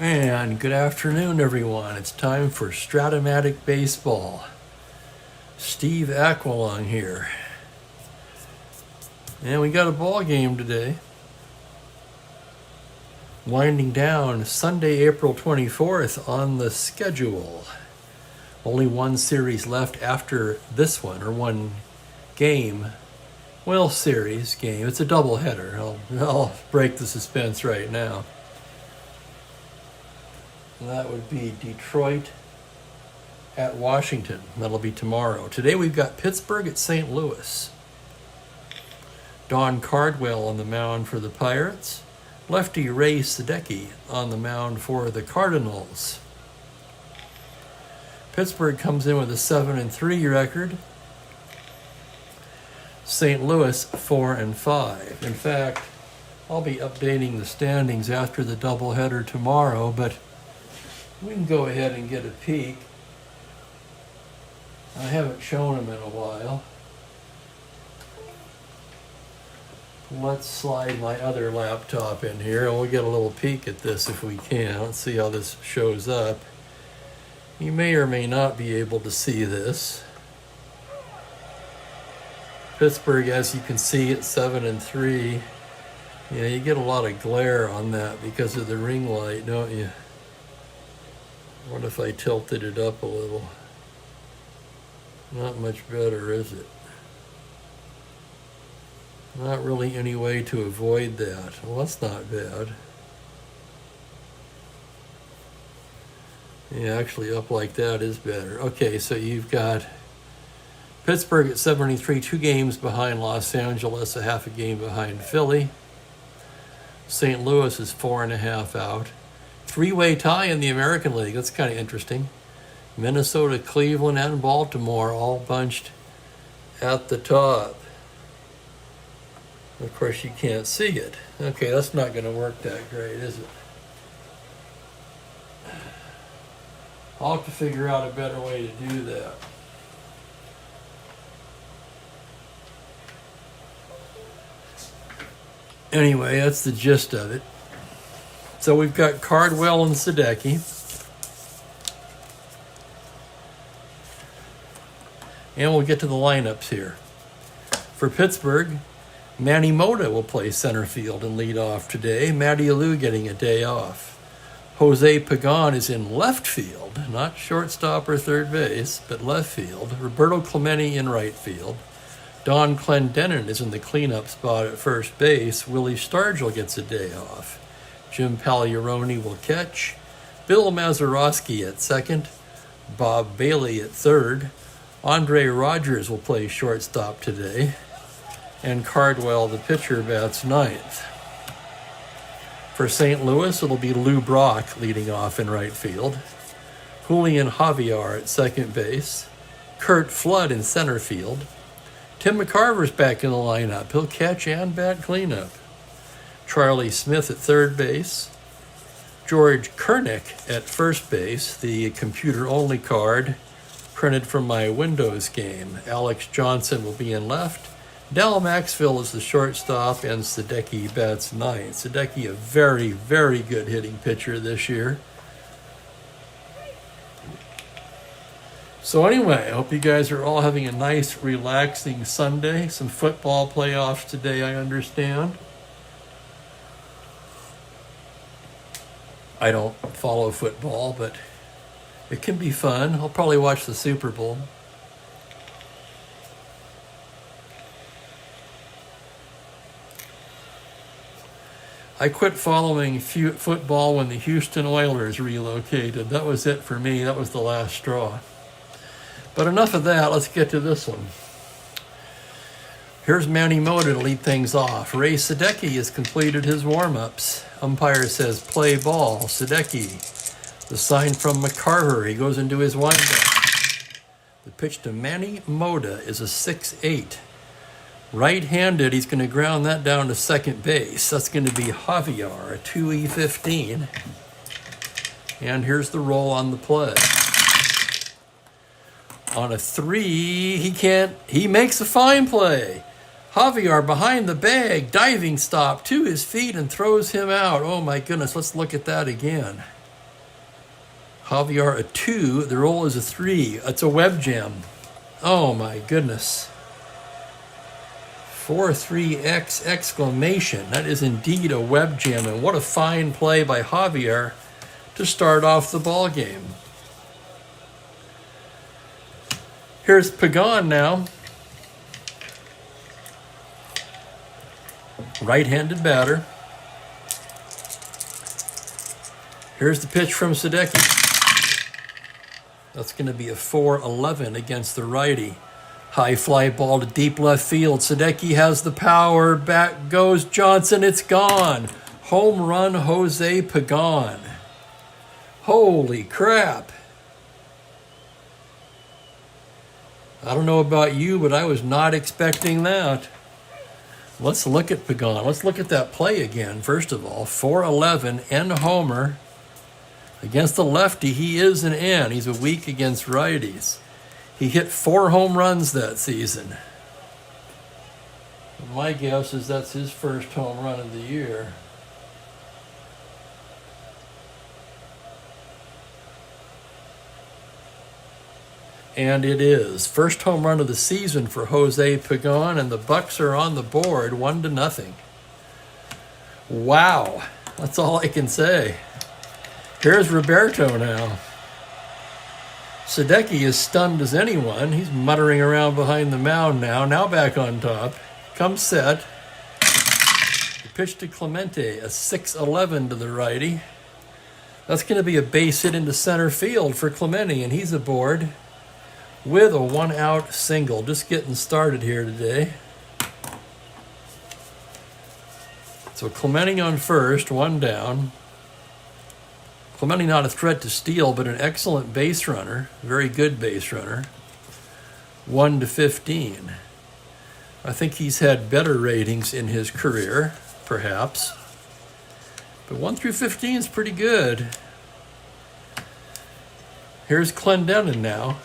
And good afternoon, everyone. It's time for Strat-O-Matic Baseball. Steve Aquilong here. And we got a ball game today. Winding down Sunday, April 24th on the schedule. Only one series left after this one, or one game. Well, series game. It's a doubleheader. I'll break the suspense right now. And that would be Detroit at Washington. That'll be tomorrow. Today we've got Pittsburgh at St. Louis. Don Cardwell on the mound for the Pirates. Lefty Ray Sadecki on the mound for the Cardinals. Pittsburgh comes in with a 7-3 record. St. Louis 4-5. In fact, I'll be updating the standings after the doubleheader tomorrow, but we can go ahead and get a peek. I haven't shown them in a while. Let's slide my other laptop in here and we'll get a little peek at this if we can. Let's see how this shows up. You may or may not be able to see this. Pittsburgh, as you can see, at 7-3. Yeah, you get a lot of glare on that because of the ring light, don't you? What if I tilted it up a little? Not much better, is it? Not really any way to avoid that. Well, that's not bad. Yeah, actually up like that is better. Okay, so you've got Pittsburgh at 73, 2 games behind Los Angeles, a half a game behind Philly. St. Louis is 4.5 out. 3-way tie in the American League. That's kind of interesting. Minnesota, Cleveland, and Baltimore all bunched at the top. Of course, you can't see it. Okay, that's not going to work that great, is it? I'll have to figure out a better way to do that. Anyway, that's the gist of it. So we've got Cardwell and Sadecki. And we'll get to the lineups here. For Pittsburgh, Manny Mota will play center field and lead off today. Matty Alou getting a day off. Jose Pagan is in left field, not shortstop or third base, but left field. Roberto Clemente in right field. Don Clendenin is in the cleanup spot at first base. Willie Stargell gets a day off. Jim Pagliarone will catch. Bill Mazeroski at second. Bob Bailey at third. Andre Rogers will play shortstop today. And Cardwell, the pitcher, bats ninth. For St. Louis, it'll be Lou Brock leading off in right field. Julian Javier at second base. Kurt Flood in center field. Tim McCarver's back in the lineup. He'll catch and bat cleanup. Charlie Smith at third base. George Kernick at first base, the computer-only card printed from my Windows game. Alex Johnson will be in left. Dal Maxfield is the shortstop, and Sadecki bats ninth. Sadecki, a very, very good hitting pitcher this year. So anyway, I hope you guys are all having a nice, relaxing Sunday. Some football playoffs today, I understand. I don't follow football, but it can be fun. I'll probably watch the Super Bowl. I quit following football when the Houston Oilers relocated. That was it for me. That was the last straw. But enough of that. Let's get to this one. Here's Manny Mota to lead things off. Ray Sadecki has completed his warm-ups. Umpire says play ball. Sadecki, the sign from McCarver. He goes into his windup. The pitch to Manny Mota is a 6-8. Right-handed, he's going to ground that down to second base. That's going to be Javier, a 2E15. And here's the roll on the play. On a 3, he makes a fine play. Javier behind the bag, diving stop to his feet and throws him out. Oh my goodness, let's look at that again. Javier a 2. The roll is a 3. It's a web jam. Oh my goodness. 4-3-X exclamation. That is indeed a web jam, and what a fine play by Javier to start off the ball game. Here's Pagan now. Right-handed batter. Here's the pitch from Sadecki. That's going to be a 4-11 against the righty. High fly ball to deep left field. Sadecki has the power. Back goes Johnson. It's gone. Home run, Jose Pagan. Holy crap. I don't know about you, but I was not expecting that. Let's look at Pagan. Let's look at that play again. First of all, 4-11 and a homer. Against the lefty, he is an N. He's a weak against righties. He hit 4 home runs that season. My guess is that's his first home run of the year. And it is. First home run of the season for Jose Pagan, and the Bucks are on the board 1-0. Wow. That's all I can say. Here's Roberto now. Sadecki is stunned as anyone. He's muttering around behind the mound now. Now back on top. Comes set. The pitch to Clemente, a 6-11 to the righty. That's going to be a base hit into center field for Clemente, and he's aboard with a 1-out single. Just getting started here today. So Clemente on first, 1 down. Clemente not a threat to steal, but an excellent base runner. Very good base runner. 1-15. I think he's had better ratings in his career, perhaps. But 1-15 is pretty good. Here's Clendenin now.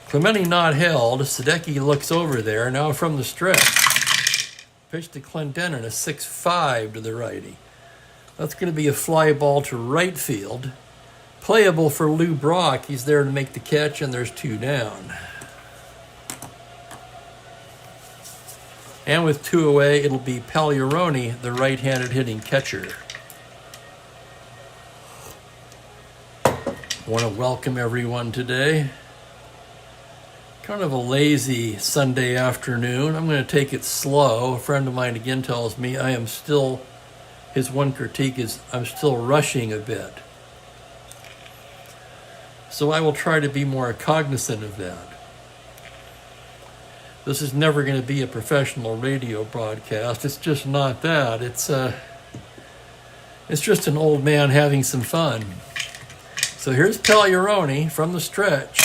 Clemente not held. Sadecki looks over there. Now from the stretch. Pitch to Clendenin, a 6-5 to the righty. That's going to be a fly ball to right field. Playable for Lou Brock. He's there to make the catch, and there's 2 down. And with 2 away, it'll be Pagliarone, the right-handed hitting catcher. Want to welcome everyone today. Kind of a lazy Sunday afternoon. I'm going to take it slow. A friend of mine again tells me his one critique is I'm still rushing a bit. So I will try to be more cognizant of that. This is never going to be a professional radio broadcast. It's just not that. It's just an old man having some fun. So here's Pagliarone from the stretch.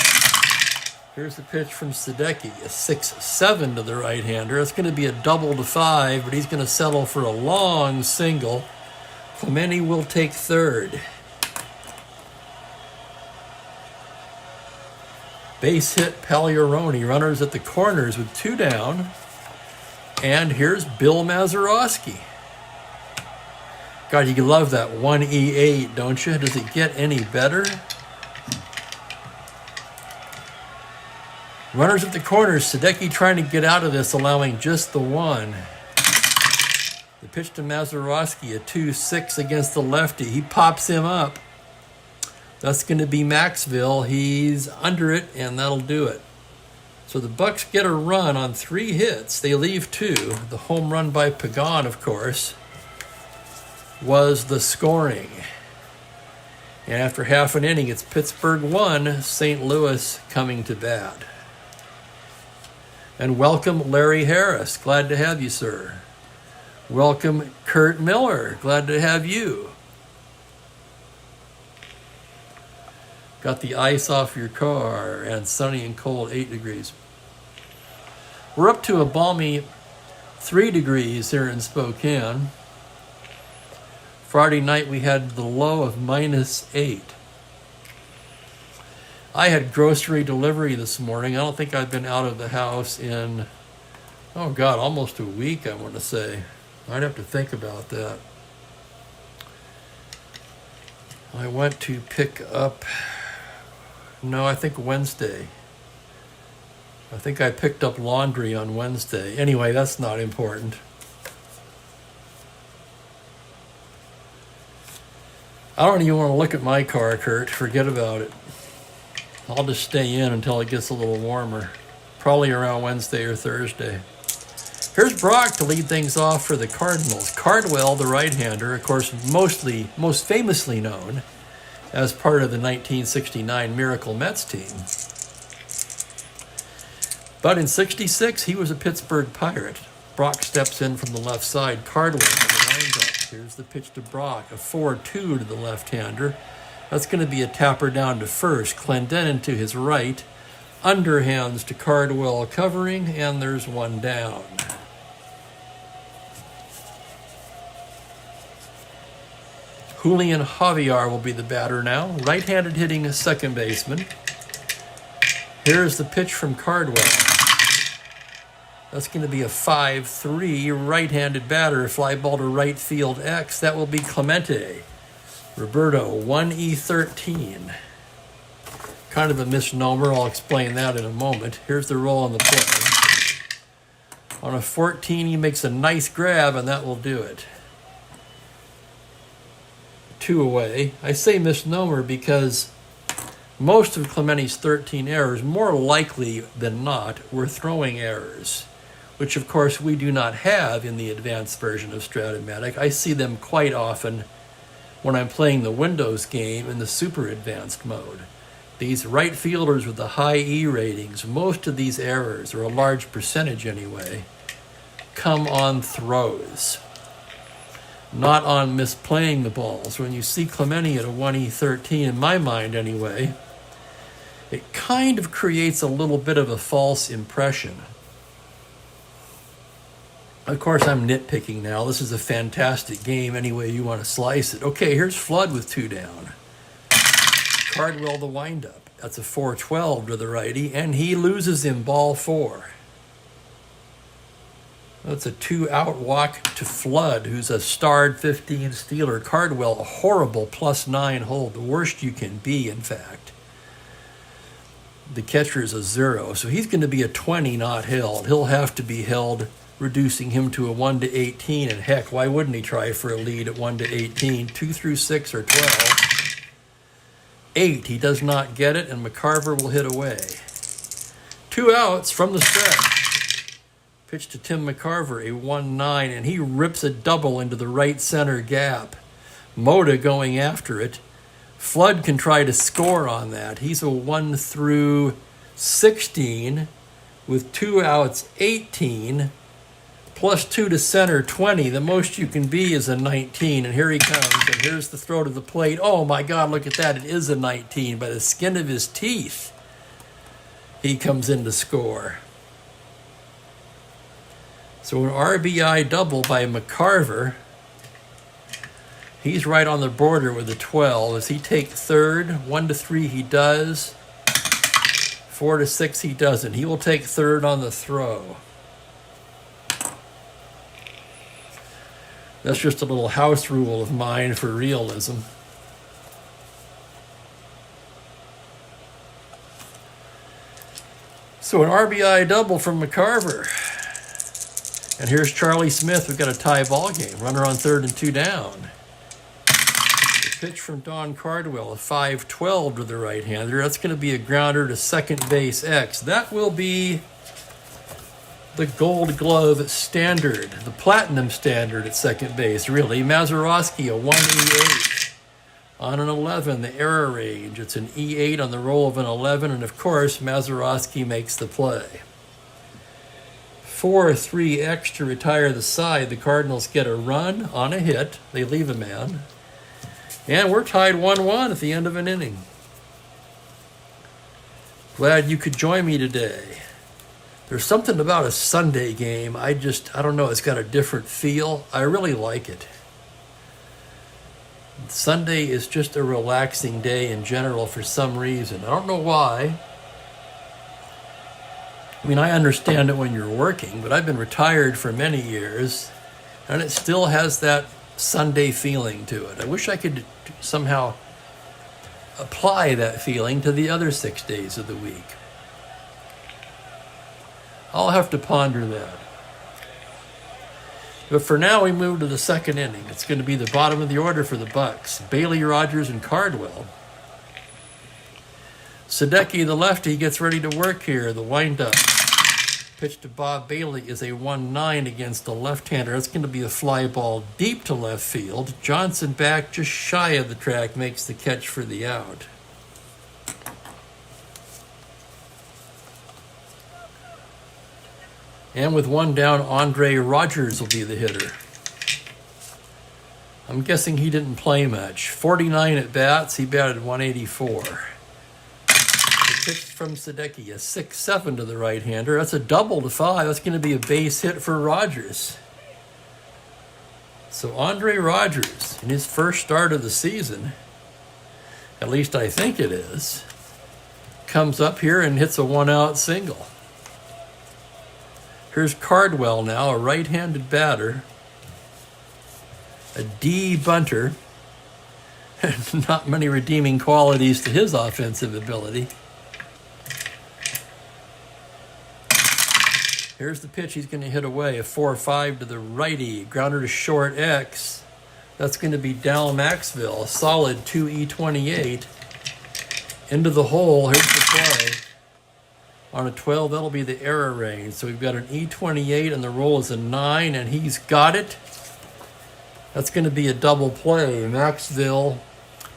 Here's the pitch from Sadecki, a 6-7 to the right-hander. It's going to be a double to 5, but he's going to settle for a long single. Clemente will take third. Base hit Pagliarone, runners at the corners with 2 down. And here's Bill Mazeroski. God, you love that 1E8, don't you? Does it get any better? Runners at the corners, Sadecki trying to get out of this, allowing just the 1. The pitch to Mazeroski, a 2-6 against the lefty. He pops him up. That's going to be Maxville. He's under it, and that'll do it. So the Bucks get a run on 3 hits. They leave 2. The home run by Pagan, of course, was the scoring. And after half an inning, it's Pittsburgh 1, St. Louis coming to bat. And welcome, Larry Harris. Glad to have you, sir. Welcome, Kurt Miller. Glad to have you. Got the ice off your car, and sunny and cold, 8 degrees. We're up to a balmy 3 degrees here in Spokane. Friday night we had the low of -8. I had grocery delivery this morning. I don't think I've been out of the house in, oh God, almost a week, I want to say. I'd have to think about that. I went to pick up, no, I think Wednesday. I think I picked up laundry on Wednesday. Anyway, that's not important. I don't even want to look at my car, Kurt. Forget about it. I'll just stay in until it gets a little warmer. Probably around Wednesday or Thursday. Here's Brock to lead things off for the Cardinals. Cardwell, the right-hander, of course, most famously known as part of the 1969 Miracle Mets team. But in '66, he was a Pittsburgh Pirate. Brock steps in from the left side. Cardwell on the windup. Here's the pitch to Brock, a 4-2 to the left-hander. That's going to be a tapper down to first. Clendenin to his right. Underhands to Cardwell covering, and there's one down. Julian Javier will be the batter now. Right-handed hitting a second baseman. Here's the pitch from Cardwell. That's going to be a 5-3 right-handed batter. Fly ball to right field X. That will be Clemente. Roberto, 1E13. Kind of a misnomer. I'll explain that in a moment. Here's the roll on the play. On a 14, he makes a nice grab, and that will do it. 2 away. I say misnomer because most of Clemente's 13 errors, more likely than not, were throwing errors, which of course we do not have in the advanced version of Strat-O-Matic. I see them quite often when I'm playing the Windows game in the super advanced mode. These right fielders with the high E ratings, most of these errors, or a large percentage anyway, come on throws, not on misplaying the balls. When you see Clemente at a 1E13, in my mind anyway, it kind of creates a little bit of a false impression. Of course, I'm nitpicking now. This is a fantastic game any way you want to slice it. Okay, here's Flood with 2 down. Cardwell the windup. That's a 4-12 to the righty, and he loses him ball 4. That's a 2-out walk to Flood, who's a starred 15 stealer. Cardwell, a horrible +9 hold, the worst you can be, in fact. The catcher is a 0, so he's going to be a 20 not held. He'll have to be held, reducing him to a 1-18, and heck, why wouldn't he try for a lead at 1-18? 2 through 6 are 12. 8, he does not get it, and McCarver will hit away. 2 outs from the stretch. Pitch to Tim McCarver, a 1-9, and he rips a double into the right center gap. Mota going after it. Flood can try to score on that. He's a 1 through 16 with 2 outs, 18. +2 to center, 20. The most you can be is a 19. And here he comes. And here's the throw to the plate. Oh, my God, look at that. It is a 19. By the skin of his teeth, he comes in to score. So an RBI double by McCarver. He's right on the border with a 12. Does he take third? 1-3 he does. 4-6 he doesn't. He will take third on the throw. That's just a little house rule of mine for realism. So an RBI double from McCarver. And here's Charlie Smith. We've got a tie ball game. Runner on third and 2 down. The pitch from Don Cardwell, a 5-12 to the right-hander. That's going to be a grounder to second base X. That will be the Gold Glove standard, the platinum standard at second base, really. Mazeroski, a 1E8. On an 11, the error range. It's an E8 on the roll of an 11, and of course, Mazeroski makes the play. 4-3X to retire the side. The Cardinals get a run on a hit. They leave a man. And we're tied 1-1 at the end of an inning. Glad you could join me today. There's something about a Sunday game. I don't know, it's got a different feel. I really like it. Sunday is just a relaxing day in general for some reason. I don't know why. I mean, I understand it when you're working, but I've been retired for many years, and it still has that Sunday feeling to it. I wish I could somehow apply that feeling to the other 6 days of the week. I'll have to ponder that. But for now, we move to the second inning. It's going to be the bottom of the order for the Bucks. Bailey, Rogers, and Cardwell. Sadecki, the lefty, gets ready to work here. The windup. Pitch to Bob Bailey is a 1-9 against the left-hander. That's going to be a fly ball deep to left field. Johnson back just shy of the track makes the catch for the out. And with one down, Andre Rogers will be the hitter. I'm guessing he didn't play much. 49 at bats, he batted 184. The pitch from Sadecki, a 6-7 to the right-hander. That's a double to 5. That's going to be a base hit for Rogers. So Andre Rogers, in his first start of the season, at least I think it is, comes up here and hits a one-out single. Here's Cardwell now, a right-handed batter, a D bunter. Not many redeeming qualities to his offensive ability. Here's the pitch he's going to hit away, a 4-5 to the righty, grounder to short X. That's going to be Dal Maxville, a solid 2E28. Into the hole, here's the play. On a 12, that'll be the error range. So we've got an E28 and the roll is a 9 and he's got it. That's going to be a double play. Maxville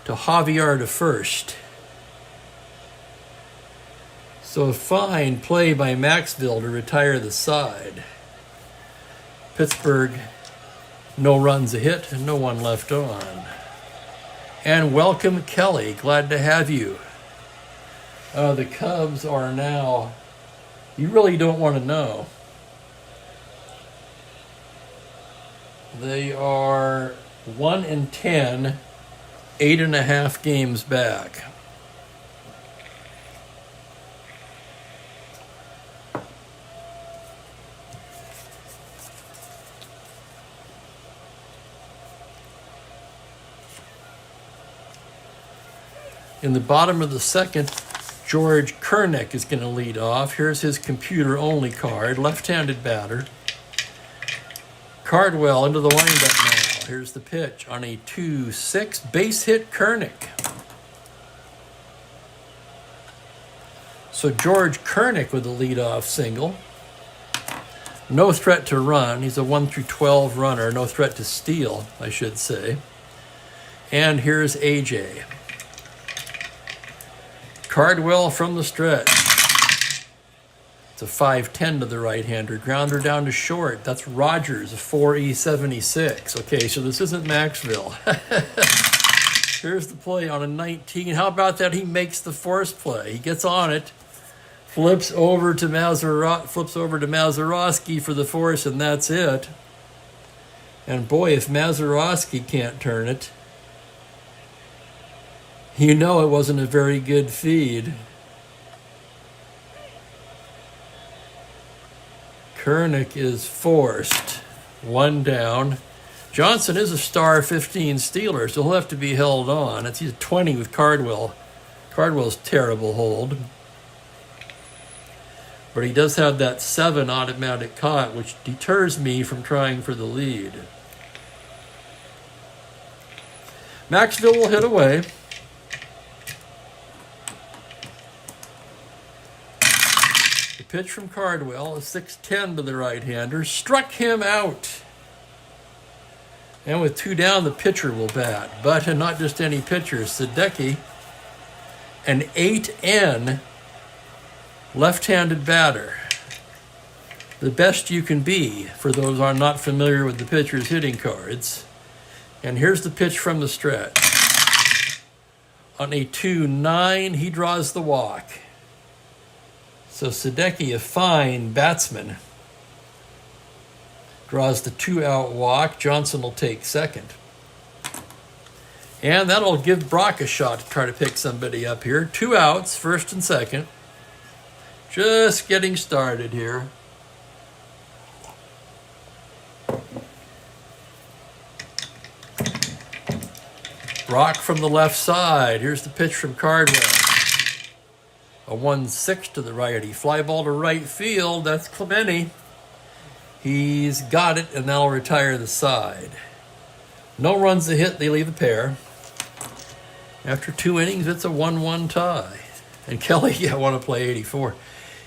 to Javier to first. So a fine play by Maxville to retire the side. Pittsburgh, no runs a hit and no one left on. And welcome Kelly, glad to have you. The Cubs are now, you really don't want to know. They are 1-10, 8.5 games back. In the bottom of the second, George Kernick is going to lead off. Here's his computer-only card, left-handed batter. Cardwell into the windup now. Here's the pitch on a 2-6 base hit Kernick. So George Kernick with a leadoff single. No threat to run. He's a 1-12 runner. No threat to steal, I should say. And here's AJ. Cardwell from the stretch. It's a 5-10 to the right-hander. Grounder down to short. That's Rogers, a 4E76. Okay, so this isn't Maxville. Here's the play on a 19. How about that? He makes the force play. He gets on it, flips over to Mazeroski for the force, and that's it. And boy, if Mazeroski can't turn it, you know it wasn't a very good feed. Kernick is forced. One down. Johnson is a star 15 stealer, so he'll have to be held on. He's 20 with Cardwell. Cardwell's terrible hold. But he does have that 7 automatic caught, which deters me from trying for the lead. Maxville will hit away. Pitch from Cardwell, a 6-10 to the right-hander, struck him out. And with 2 down, the pitcher will bat. But not just any pitcher, Sadecki, an 8N left-handed batter. The best you can be for those who are not familiar with the pitcher's hitting cards. And here's the pitch from the stretch. On a 2-9, he draws the walk. So Sadecki, a fine batsman, draws the 2-out walk. Johnson will take second. And that'll give Brock a shot to try to pick somebody up here. 2 outs, first and second. Just getting started here. Rock from the left side. Here's the pitch from Cardwell. A 1-6 to the righty. Fly ball to right field. That's Clemente. He's got it, and that'll retire the side. No runs a hit. They leave a pair. After 2 innings, it's a 1-1 tie. And Kelly, yeah, want to play 84.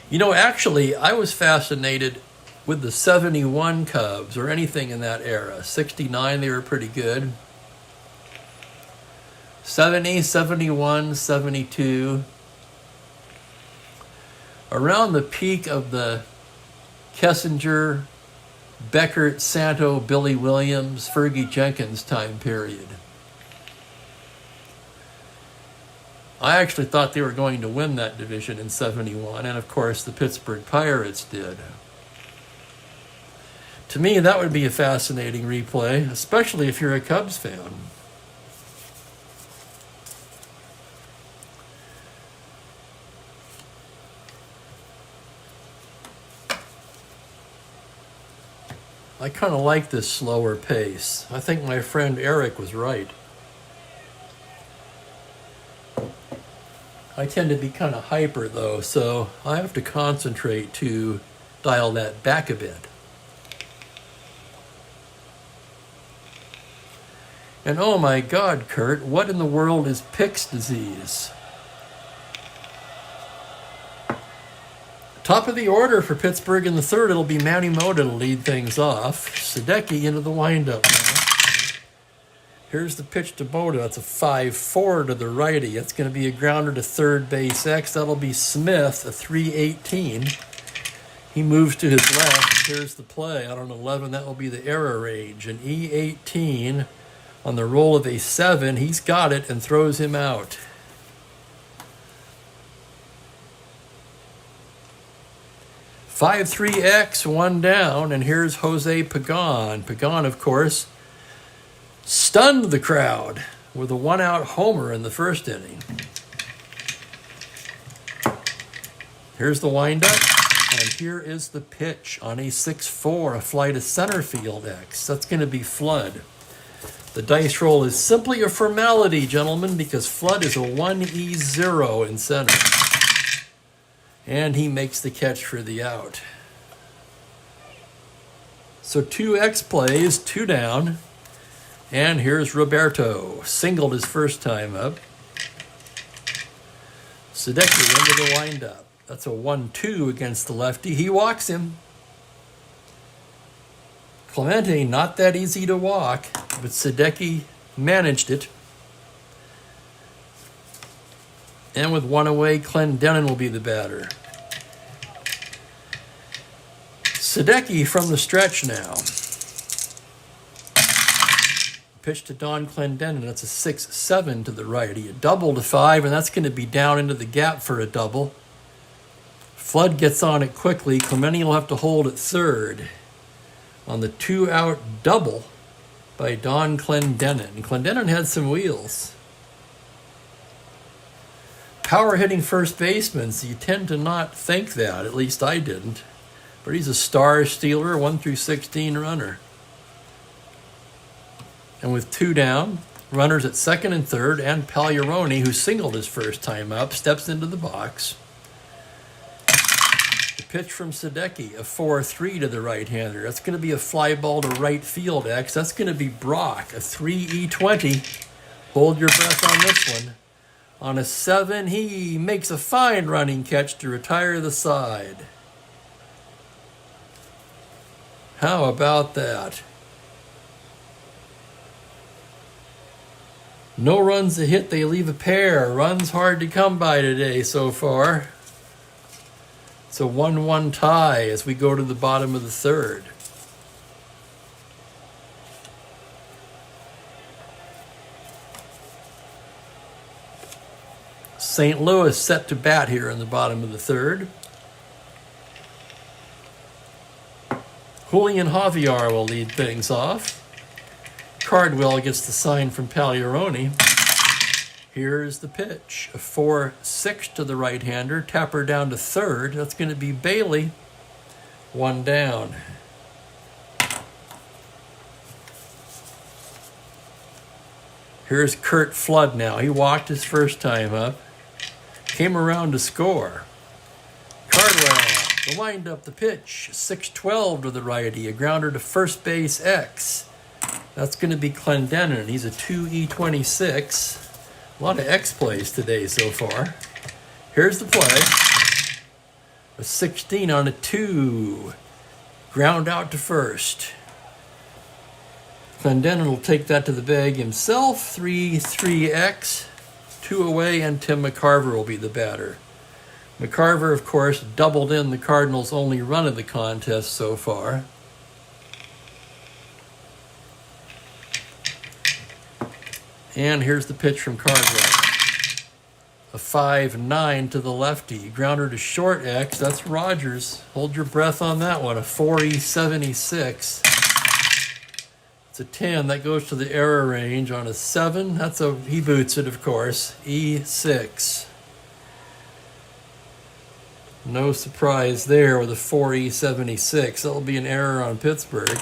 You know, actually, I was fascinated with the 71 Cubs or anything in that era. 69, they were pretty good. 70, 71, 72. Around the peak of the Kessinger, Beckert, Santo, Billy Williams, Fergie Jenkins time period. I actually thought they were going to win that division in 71, and of course the Pittsburgh Pirates did. To me, that would be a fascinating replay, especially if you're a Cubs fan. I kind of like this slower pace. I think my friend Eric was right. I tend to be kind of hyper though, so I have to concentrate to dial that back a bit. And oh my God, Kurt, what in the world is Pick's disease? Top of the order for Pittsburgh in the third, it'll be Manny Mota to lead things off. Sadecki into the windup now. Here's the pitch to Mota. That's a 5-4 to the righty. It's going to be a grounder to third base X. That'll be Smith, a 3-18. He moves to his left. Here's the play. Out on 11, that will be the error range. An E18 on the roll of a 7. He's got it and throws him out. Five 3X, 1 down, and here's Jose Pagan. Pagan, of course, stunned the crowd with a 1-out homer in the first inning. Here's the windup, and here is the pitch on a 6-4, a fly to center field X. That's going to be Flood. The dice roll is simply a formality, gentlemen, because Flood is a 1E0 in center. And he makes the catch for the out. So 2 X plays, 2 down. And here's Roberto. Singled his first time up. Sadecki into the windup. That's a 1-2 against the lefty. He walks him. Clemente, not that easy to walk, but Sadecki managed it. And with 1 away, Clendenin will be the batter. Sadecki from the stretch now. Pitch to Don Clendenin. That's a 6-7 to the righty. A double to 5, and that's going to be down into the gap for a double. Flood gets on it quickly. Clemente will have to hold at third on the 2-out double by Don Clendenin. Clendenin had some wheels. Power hitting first baseman, so you tend to not think that. At least I didn't. But he's a star stealer, 1-16 runner. And with 2 down, runners at second and third, and Pagliarone, who singled his first time up, steps into the box. The pitch from Sadecki, a 4-3 to the right-hander. That's going to be a fly ball to right field X. That's going to be Brock, a 3E20. Hold your breath on this one. On a 7, he makes a fine running catch to retire the side. How about that? No runs a hit, they leave a pair. Runs hard to come by today so far. It's a 1-1 tie as we go to the bottom of the third. St. Louis set to bat here in the bottom of the third. Julian Javier will lead things off. Cardwell gets the sign from Pagliarone. Here's the pitch. A 4-6 to the right-hander. Tapper down to third. That's going to be Bailey. 1 down. Here's Kurt Flood now. He walked his first time up. Came around to score. Cardwell, the windup, the pitch. 6-12 to the righty. A grounder to first base X. That's going to be Clendenin. He's a 2E26. A lot of X plays today so far. Here's the play. A 16 on a 2. Ground out to first. Clendenin will take that to the bag himself. 3-3X. 2 away, and Tim McCarver will be the batter. McCarver, of course, doubled in the Cardinals' only run of the contest so far. And here's the pitch from Cardwell. A 5-9 to the lefty. Grounder to short X. That's Rogers. Hold your breath on that one. A 4E76. It's a 10. That goes to the error range. On a 7, he boots it, of course. E6. No surprise there with a 4E76. That'll be an error on Pittsburgh.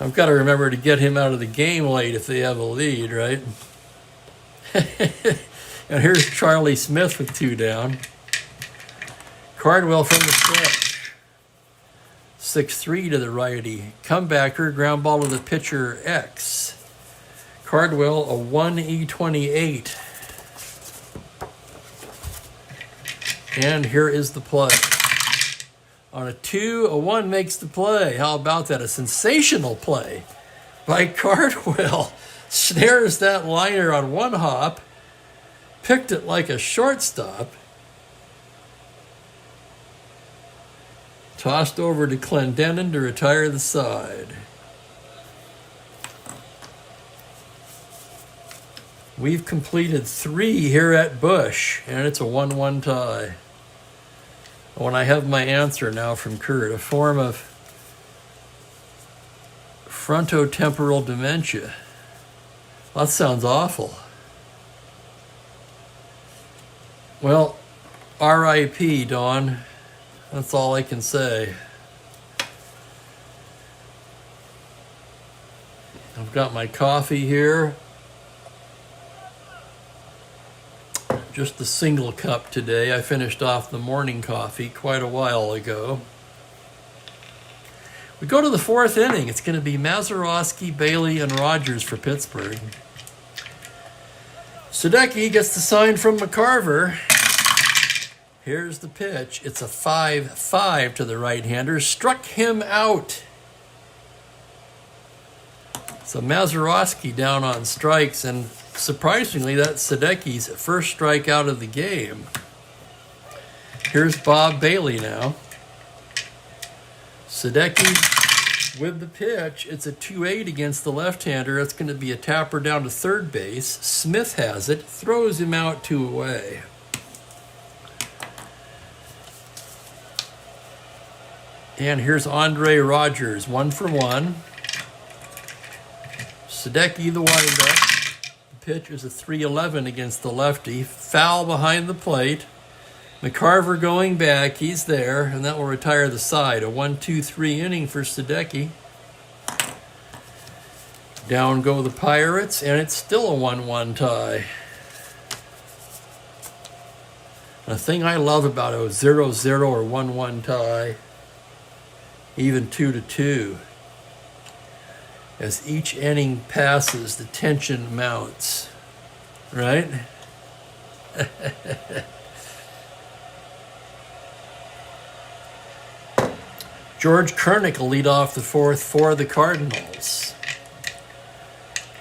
I've got to remember to get him out of the game late if they have a lead, right? And here's Charlie Smith with 2 down. Cardwell from the stretch. 6-3 to the righty. Comebacker, ground ball to the pitcher X. Cardwell, a 1E28. And here is the play. On a 2, a 1 makes the play. How about that? A sensational play by Cardwell. Snares that liner on 1 hop. Picked it like a shortstop. Tossed over to Clendenin to retire the side. We've completed 3 here at Busch, and it's a 1-1 tie. When I have my answer now from Kurt, a form of frontotemporal dementia. That sounds awful. Well, R.I.P., Dawn. That's all I can say. I've got my coffee here. Just a single cup today. I finished off the morning coffee quite a while ago. We go to the 4th inning. It's going to be Mazeroski, Bailey, and Rogers for Pittsburgh. Sadecki gets the sign from McCarver. Here's the pitch. It's a 5-5 to the right-hander. Struck him out. So Mazeroski down on strikes, and surprisingly, that's Sadecki's first strikeout of the game. Here's Bob Bailey now. Sadecki with the pitch. It's a 2-8 against the left-hander. That's going to be a tapper down to third base. Smith has it. Throws him out 2 away. And here's Andre Rogers, 1 for 1. Sadecki the windup. The pitch is a 3-11 against the lefty. Foul behind the plate. McCarver going back. He's there, and that will retire the side. A 1-2-3 inning for Sadecki. Down go the Pirates, and it's still a 1-1 tie. The thing I love about a 0-0 or 1-1 tie, even 2-2, as each inning passes, the tension mounts, right? George Kernick will lead off the 4th for the Cardinals.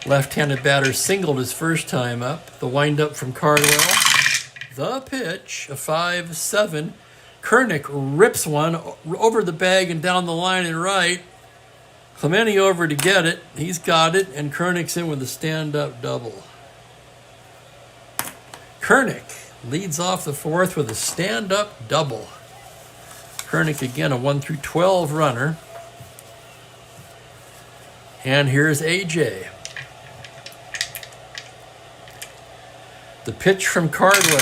Left-handed batter singled his first time up. The windup from Cardwell. The pitch, a 5-7. Kernick rips one over the bag and down the line and right. Clemente over to get it. He's got it, and Kernick's in with a stand-up double. Kernick leads off the 4th with a stand-up double. Kernick again, a 1-12 runner. And here's AJ. The pitch from Cardwell.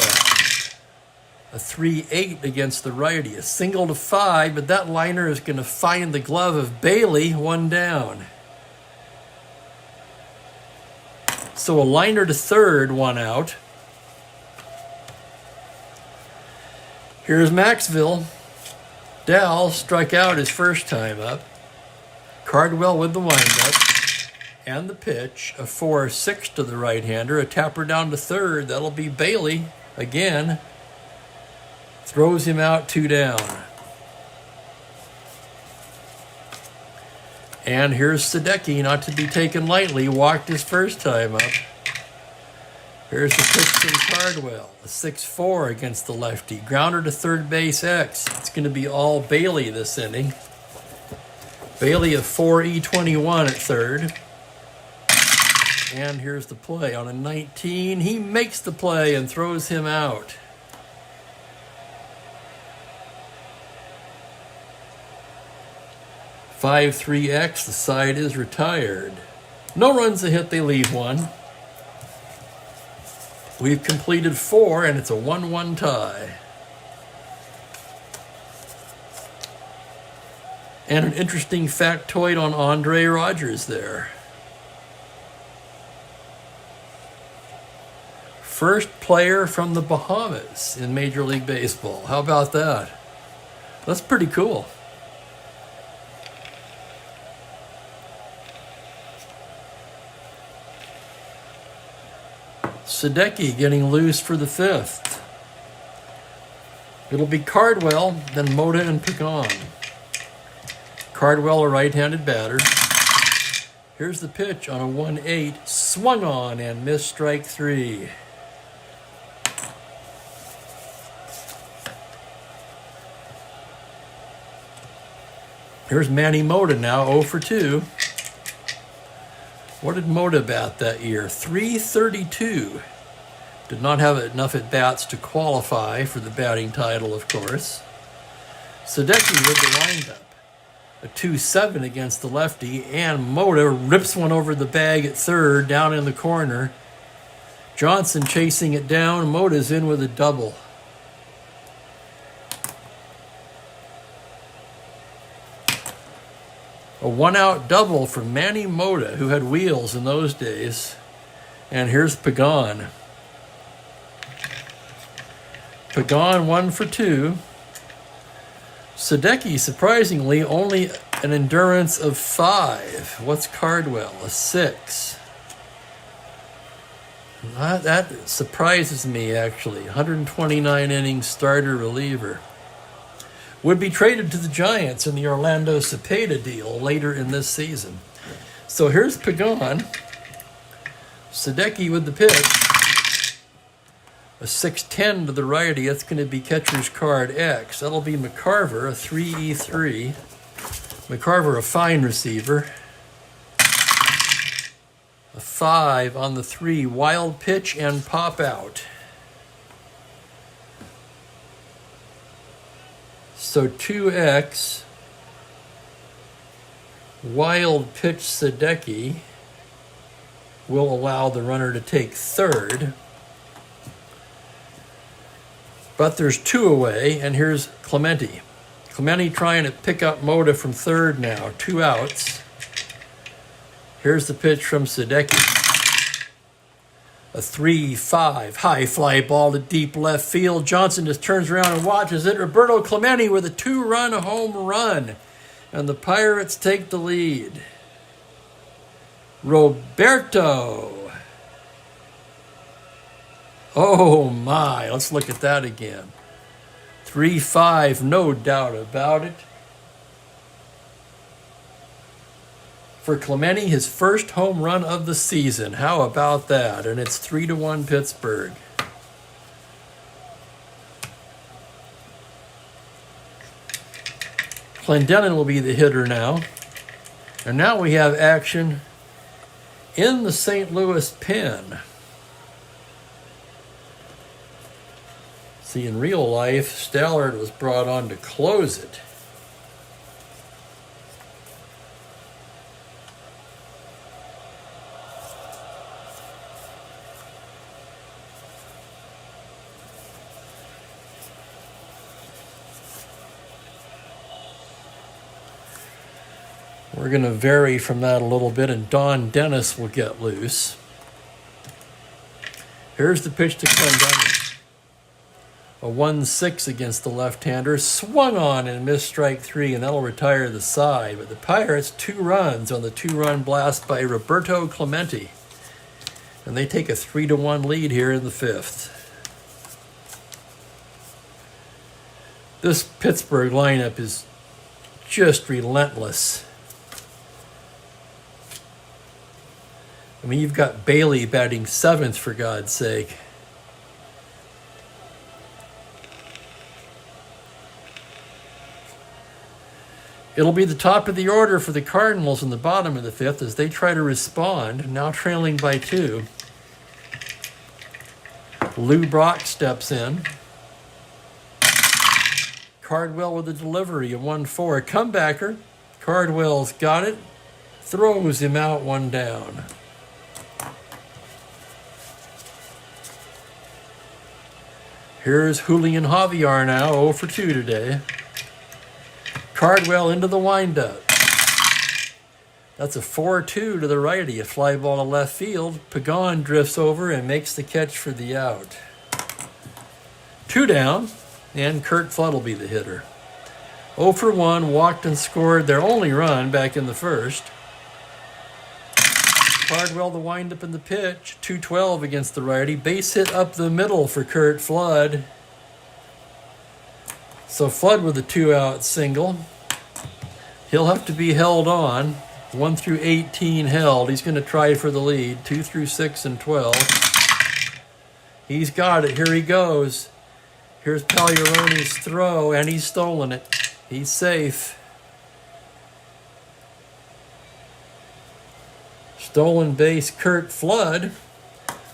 A 3-8 against the righty. A single to 5, but that liner is going to find the glove of Bailey, 1 down. So a liner to third, 1 out. Here's Maxville. Dal struck out his first time up. Cardwell with the windup and the pitch. A 4-6 to the right-hander. A tapper down to third. That'll be Bailey again. Throws him out 2 down. And here's Sadecki, not to be taken lightly. Walked his first time up. Here's the pitch from Cardwell. A 6-4 against the lefty. Grounder to third base X. It's going to be all Bailey this inning. Bailey a 4-E21 at third. And here's the play. On a 19, he makes the play and throws him out. (5-3X), the side is retired. No runs a hit, they leave 1. We've completed 4, and it's a 1-1 tie. And an interesting factoid on Andre Rogers there. First player from the Bahamas in Major League Baseball. How about that? That's pretty cool. Sadecki getting loose for the 5th. It'll be Cardwell, then Mota and Pagan. Cardwell, a right-handed batter. Here's the pitch on a 1-8. Swung on and missed strike 3. Here's Manny Mota now, 0 for 2. What did Mota bat that year? .332. Did not have enough at-bats to qualify for the batting title, of course. Sadecki with the windup. A 2-7 against the lefty, and Mota rips one over the bag at third, down in the corner. Johnson chasing it down. Mota's in with a double. A 1-out double from Manny Mota, who had wheels in those days. And here's Pagan. Pagan 1 for 2. Sadecki, surprisingly, only an endurance of 5. What's Cardwell? A 6. That surprises me, actually. 129 innings starter reliever. Would be traded to the Giants in the Orlando Cepeda deal later in this season. So here's Pagan. Sadecki with the pitch. A 6-10 to the righty. That's going to be catcher's card X. That'll be McCarver, a 3-E3. McCarver, a fine receiver. A 5 on the 3. Wild pitch and pop out. So 2X, wild pitch Sadecki will allow the runner to take third. But there's 2 away, and here's Clemente. Clemente trying to pick up Mota from third now. 2 outs. Here's the pitch from Sadecki. A 3-5 high fly ball to deep left field. Johnson just turns around and watches it. Roberto Clemente with a 2-run home run. And the Pirates take the lead. Roberto. Oh my, let's look at that again. 3-5, no doubt about it. For Clemente, his first home run of the season. How about that? And it's 3-1 Pittsburgh. Clendenin will be the hitter now. And now we have action in the St. Louis pen. See, in real life, Stallard was brought on to close it. We're going to vary from that a little bit, and Don Dennis will get loose. Here's the pitch to Clendenin. A 1-6 against the left-hander. Swung on and missed strike 3, and that'll retire the side. But the Pirates, 2 runs on the 2-run blast by Roberto Clemente. And they take a 3-1 lead here in the 5th. This Pittsburgh lineup is just relentless. I mean, you've got Bailey batting 7th, for God's sake. It'll be the top of the order for the Cardinals in the bottom of the 5th as they try to respond, now trailing by 2. Lou Brock steps in. Cardwell with a delivery, a 1-4. Comebacker. Cardwell's got it. Throws him out, 1 down. Here's Julian Javier now, 0 for 2 today. Cardwell into the windup. That's a 4-2 to the righty. A fly ball to left field. Pagan drifts over and makes the catch for the out. 2 down, and Curt Flood will be the hitter. 0 for 1, walked and scored their only run back in the 1st. Cardwell the windup in the pitch. 2-12 against the righty. Base hit up the middle for Curt Flood. So Flood with a 2-out single. He'll have to be held on. 1 through 18 held. He's going to try for the lead. 2 through 6 and 12. He's got it. Here he goes. Here's Pagliarone's throw, and he's stolen it. He's safe. Stolen base, Curt Flood.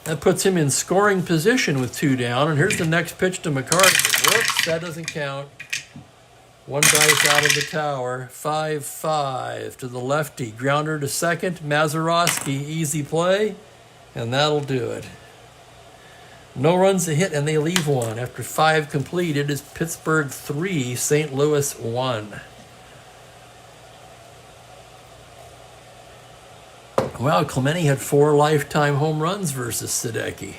That puts him in scoring position with 2 down. And here's the next pitch to McCarthy. Whoops, that doesn't count. 1 dice out of the tower. 5-5 to the lefty. Grounder to second. Mazeroski, easy play. And that'll do it. No runs a hit, and they leave 1. After 5 completed, it's Pittsburgh 3, St. Louis 1. Wow, Clemente had 4 lifetime home runs versus Sadecki.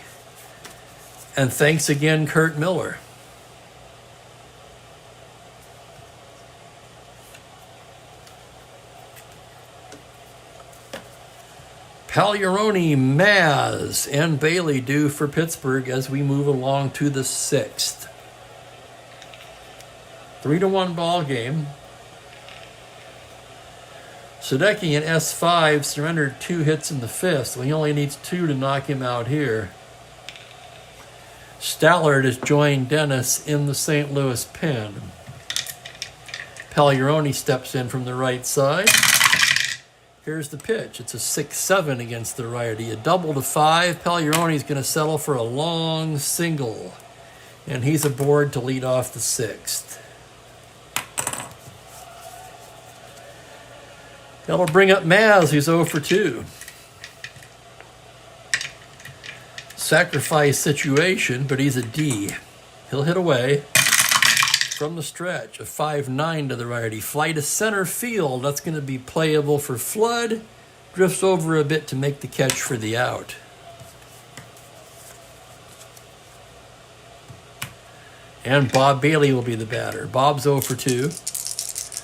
And thanks again, Kurt Miller. Pagliarone, Maz, and Bailey due for Pittsburgh as we move along to the 6th. 3-1 ball game. Sadecki in S5 surrendered 2 hits in the 5th, so he only needs 2 to knock him out here. Stallard has joined Dennis in the St. Louis pen. Pagliarone steps in from the right side. Here's the pitch. It's a 6-7 against the righty. A double to 5. Pagliarone's going to settle for a long single. And he's aboard to lead off the 6th. That'll bring up Maz, who's 0 for 2. Sacrifice situation, but he's a D. He'll hit away from the stretch. A 5-9 to the righty. Fly to center field. That's going to be playable for Flood. Drifts over a bit to make the catch for the out. And Bob Bailey will be the batter. Bob's 0 for 2.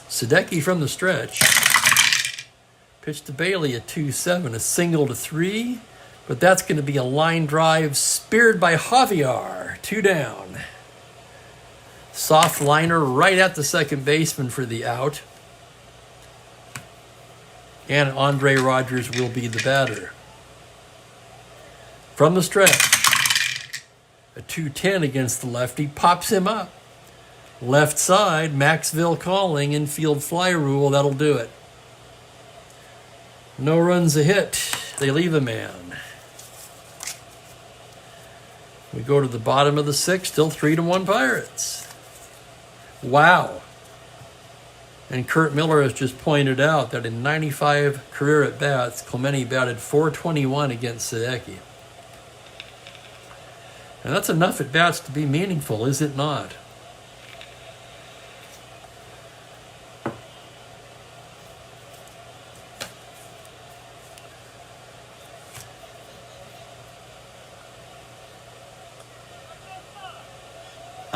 Sadecki from the stretch. Pitch to Bailey at 2-7, a single to 3, but that's going to be a line drive speared by Javier. 2 down. Soft liner right at the second baseman for the out. And Andre Rogers will be the batter. From the stretch, a 2-10 against the lefty, pops him up. Left side, Maxville calling, infield fly rule, that'll do it. No runs a hit. They leave a man. We go to the bottom of the 6th, still 3-1 Pirates. Wow. And Kurt Miller has just pointed out that in 95 career at-bats, Clemente batted .421 against Sadecki. And that's enough at-bats to be meaningful, is it not?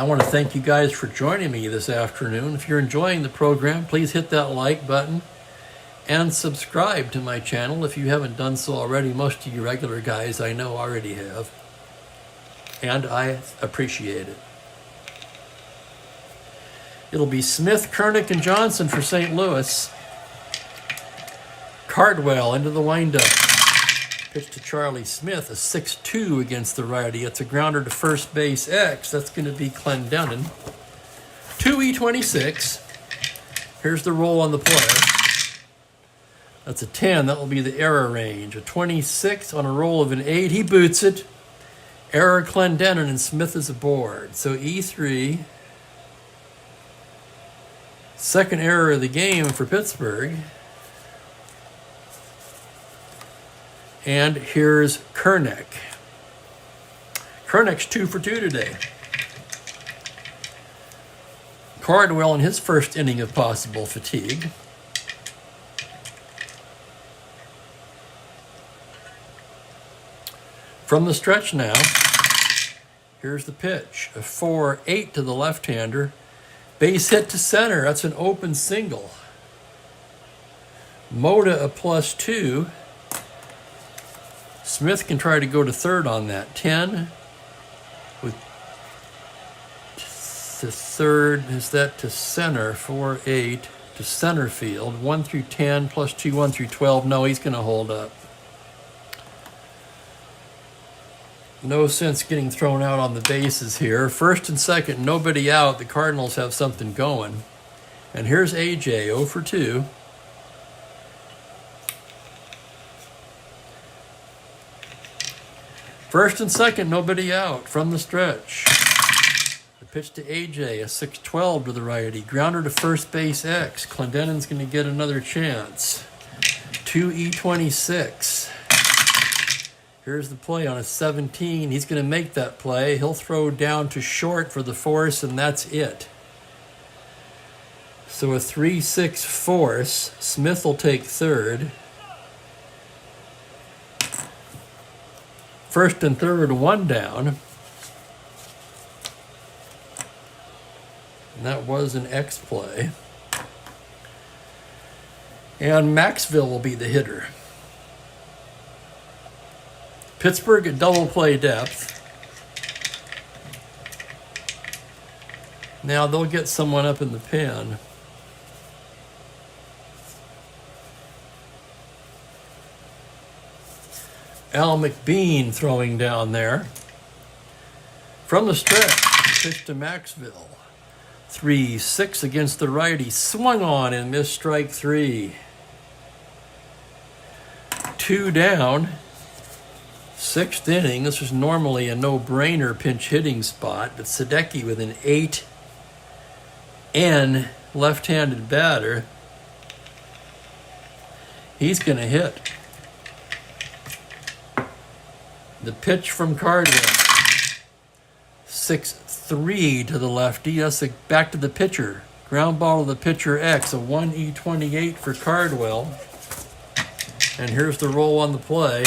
I want to thank you guys for joining me this afternoon. If you're enjoying the program, please hit that like button and subscribe to my channel if you haven't done so already. Most of you regular guys I know already have, and I appreciate it. It'll be Smith, Kernick, and Johnson for St. Louis. Cardwell into the windup. Pitch to Charlie Smith, a 6-2 against the righty. It's a grounder to first base X. That's going to be Clendenin. 2E26. Here's the roll on the play. That's a 10. That will be the error range. A 26 on a roll of an 8. He boots it. Error Clendenin, and Smith is aboard. So E3. Second error of the game for Pittsburgh. And here's Kernick. Kernick's 2 for 2 today. Cardwell in his first inning of possible fatigue. From the stretch now, here's the pitch. A 4-8 to the left-hander. Base hit to center. That's an open single. Moda a +2. Smith can try to go to third on that. 10 with to third. Is that to center? 4-8 to center field. 1 through 10 +2, 1 through 12. No, he's going to hold up. No sense getting thrown out on the bases here. First and second, nobody out. The Cardinals have something going. And here's AJ, 0 for 2. First and second, nobody out from the stretch. The pitch to AJ, a 6-12 to the righty. Grounder to first base X. Clendenin's going to get another chance. 2E26. Here's the play on a 17. He's going to make that play. He'll throw down to short for the force, and that's it. So a 3-6 force. Smith will take third. First and third, 1 down. And that was an X play. And Maxville will be the hitter. Pittsburgh at double play depth. Now they'll get someone up in the pen. Al McBean throwing down there. From the stretch, pitch to Maxville. 3-6 against the righty. Swung on and missed strike 3. 2 down. 6th inning. This was normally a no-brainer pinch hitting spot, but Sadecki with an 8N left-handed batter. He's going to hit. The pitch from Cardwell. 6-3 to the lefty. That's back to the pitcher. Ground ball to the pitcher X. A 1E28 for Cardwell. And here's the roll on the play.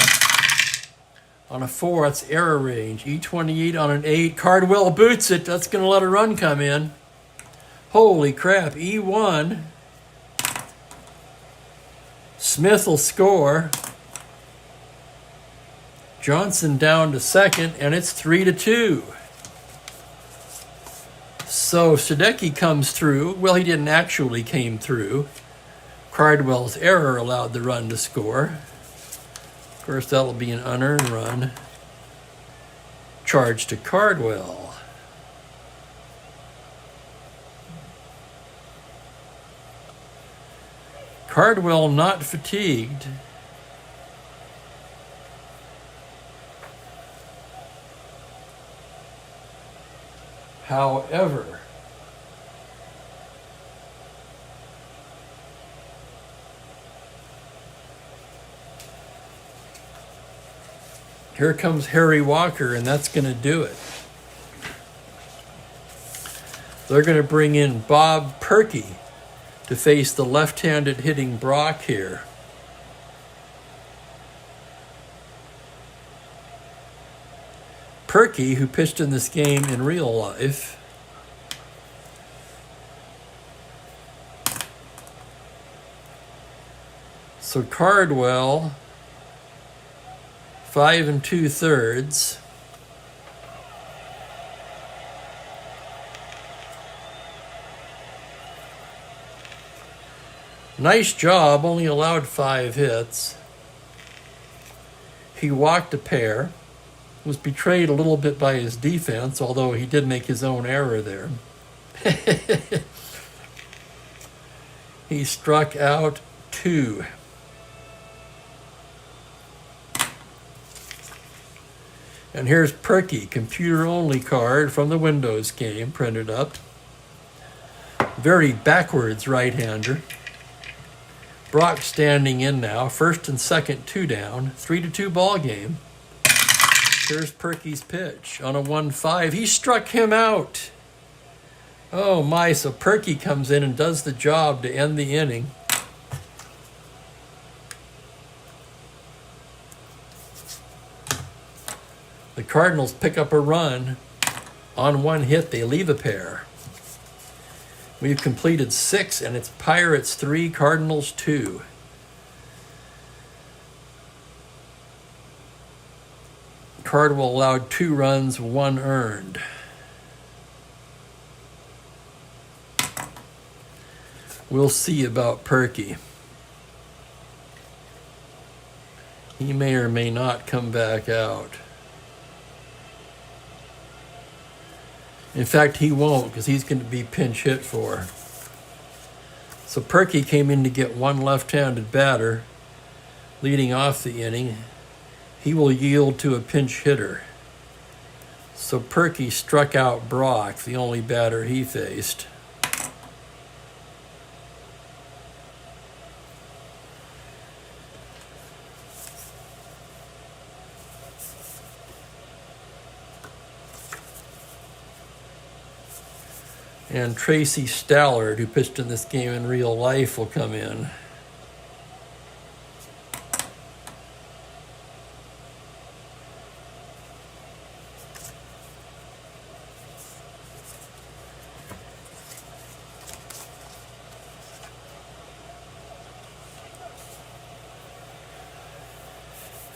On a 4, that's error range. E28 on an 8. Cardwell boots it. That's going to let a run come in. Holy crap. E1. Smith will score. Johnson down to second, and it's 3-2. So Sadecki comes through. Well, he didn't actually came through. Cardwell's error allowed the run to score. Of course, that'll be an unearned run. Charge to Cardwell. Cardwell not fatigued. However, here comes Harry Walker, and that's going to do it. They're going to bring in Bob Perky to face the left-handed hitting Brock here. Perky, who pitched in this game in real life, So Cardwell, 5 2/3. Nice job, only allowed 5 hits. He walked a pair, was betrayed a little bit by his defense, although he did make his own error there. He struck out 2. And here's Perky, computer-only card from the Windows game, printed up. Very backwards right-hander. Brock standing in now, first and second 2 down, 3-2 ball game. Here's Perky's pitch on a 1-5. He struck him out. Oh my, so Perky comes in and does the job to end the inning. The Cardinals pick up a run. On 1 hit, they leave a pair. We've completed 6, and it's Pirates 3, Cardinals 2. Cardwell allowed 2 runs, 1 earned. We'll see about Perky. He may or may not come back out. In fact, he won't, because he's going to be pinch hit for. So Perky came in to get 1 left-handed batter, leading off the inning. He will yield to a pinch hitter. So Perky struck out Brock, the only batter he faced. And Tracy Stallard, who pitched in this game in real life, will come in.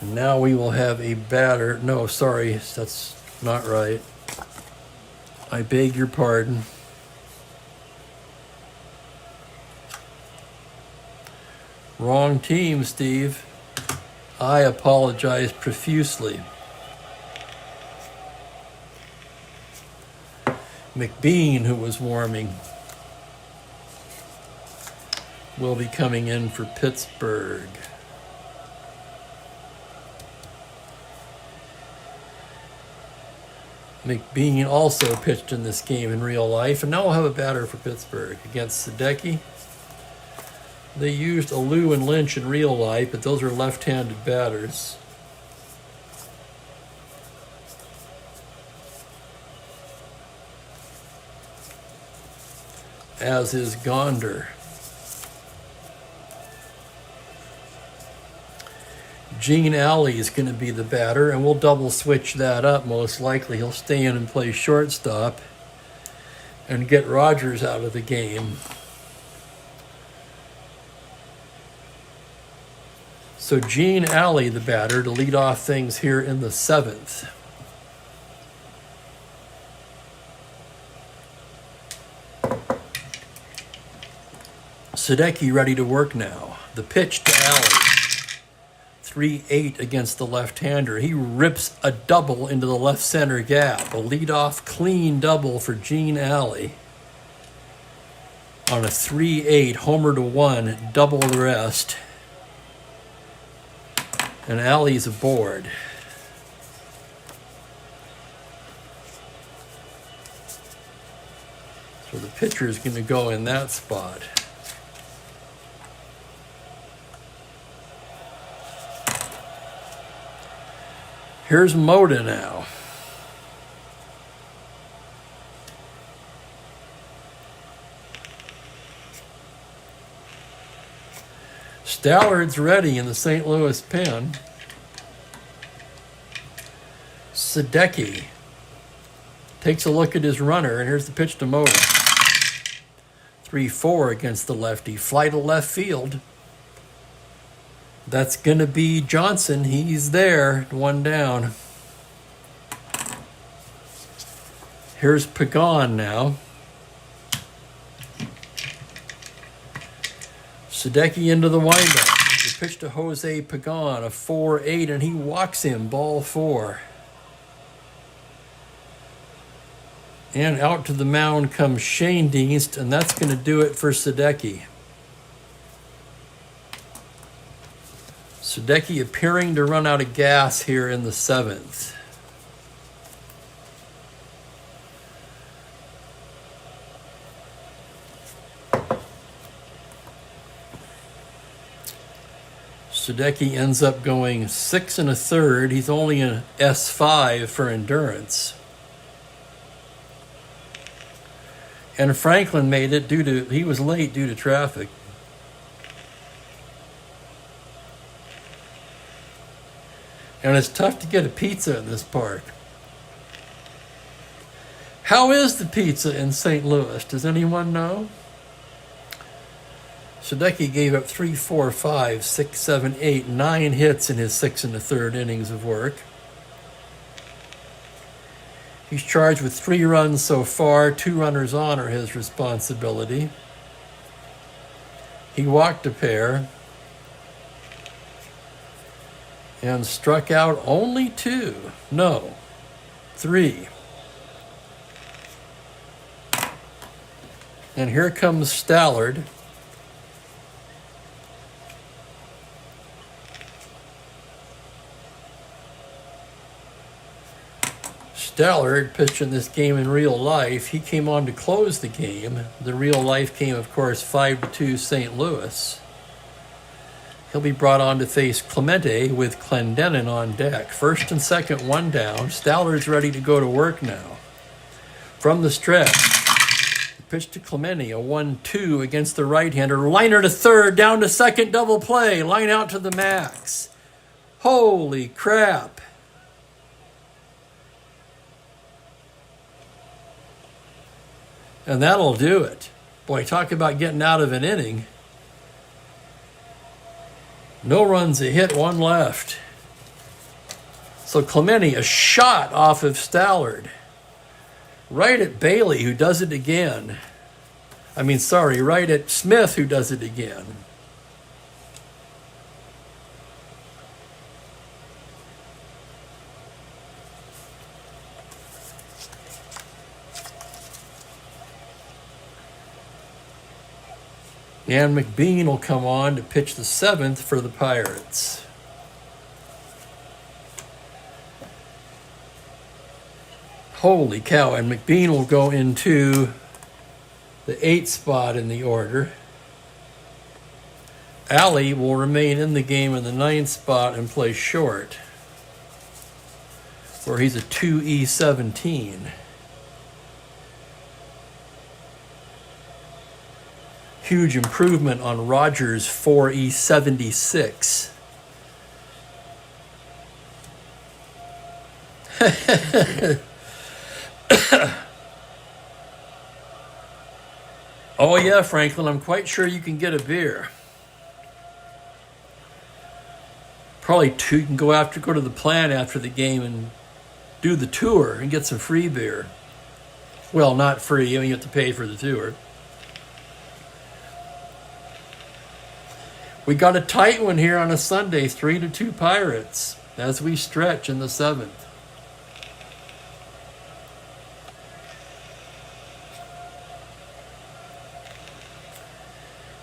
And now we will have a batter. No, sorry, that's not right. I beg your pardon. Wrong team, Steve. I apologize profusely. McBean, who was warming, will be coming in for Pittsburgh. McBean also pitched in this game in real life, and now we'll have a batter for Pittsburgh against Sadecki. They used Alou and Lynch in real life, but those are left-handed batters. As is Gonder. Gene Alley is going to be the batter, and we'll double switch that up most likely. He'll stay in and play shortstop and get Rogers out of the game. So Gene Alley, the batter, to lead off things here in the 7th. Sadecki ready to work now. The pitch to Alley. 3-8 against the left-hander. He rips a double into the left center gap. A leadoff clean double for Gene Alley. On a 3-8, homer to 1, double the rest. And Alley's aboard. So the pitcher is going to go in that spot. Here's Moda now. Stallard's ready in the St. Louis pen. Sadecki takes a look at his runner, and here's the pitch to Moda. 3-4 against the lefty. Fly to left field. That's going to be Johnson. He's there, one down. Here's Pagan now. Sadecki into the windup. The pitch to Jose Pagan, a 4-8, and he walks him, ball 4. And out to the mound comes Shane Dienst, and that's going to do it for Sadecki. Sadecki appearing to run out of gas here in the 7th. Sadecki ends up going 6 1/3. He's only an S5 for endurance. And Franklin made it he was late due to traffic. And it's tough to get a pizza in this park. How is the pizza in St. Louis? Does anyone know? Sadecki gave up 3, 4, 5, 6, 7, 8, 9 hits in his 6 1/3 innings of work. He's charged with 3 runs so far. 2 runners on are his responsibility. He walked a pair and struck out only 2. No, 3. And here comes Stallard. Stallard pitched in this game in real life. He came on to close the game. The real life game, of course, 5-2 St. Louis. He'll be brought on to face Clemente with Clendenin on deck. First and second, 1 down. Stallard's ready to go to work now. From the stretch, pitch to Clemente, a 1-2 against the right-hander. Liner to third, down to second, double play. Line out to the max. Holy crap. And that'll do it. Boy, talk about getting out of an inning. No runs, a hit, 1 left. So Clemente, a shot off of Stallard. Right at Bailey, who does it again. Right at Smith, who does it again. And McBean will come on to pitch the 7th for the Pirates. Holy cow, and McBean will go into the 8th spot in the order. Alley will remain in the game in the 9th spot and play short, where he's a 2E17. Huge improvement on Rogers' 4E76. Oh yeah, Franklin, I'm quite sure you can get a beer. Probably 2. You can go to the plant after the game and do the tour and get some free beer. Well, not free, you have to pay for the tour. We got a tight one here on a Sunday, 3-2 Pirates, as we stretch in the 7th.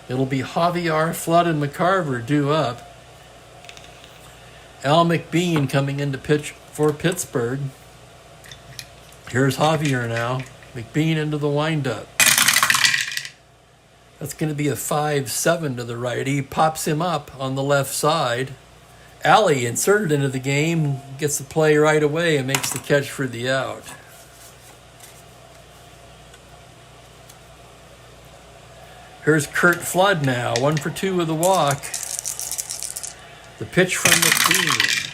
It'll be Javier, Flood, and McCarver due up. Al McBean coming in to pitch for Pittsburgh. Here's Javier now. McBean into the windup. That's going to be a 5-7 to the right. He pops him up on the left side. Alley inserted into the game, gets the play right away and makes the catch for the out. Here's Kurt Flood now, 1 for 2 with a walk. The pitch from McBean.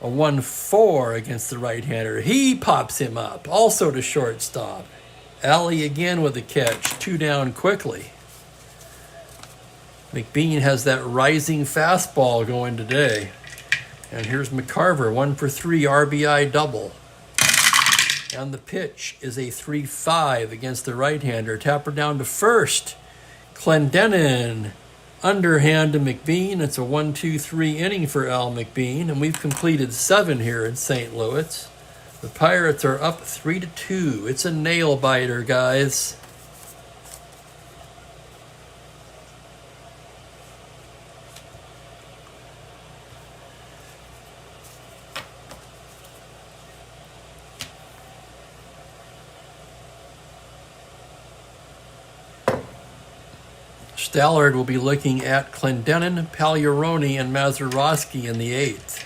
A 1-4 against the right-hander. He pops him up, also to shortstop. Alley again with a catch, 2 down quickly. McBean has that rising fastball going today. And here's McCarver, 1 for 3 RBI double. And the pitch is a 3-5 against the right-hander. Tapper down to first. Clendenin, underhand to McBean. It's a 1-2-3 inning for Al McBean, and we've completed 7 here in St. Louis. The Pirates are up 3-2. It's a nail biter, guys. Stallard will be looking at Clendenin, Pagliarone, and Mazeroski in the 8th.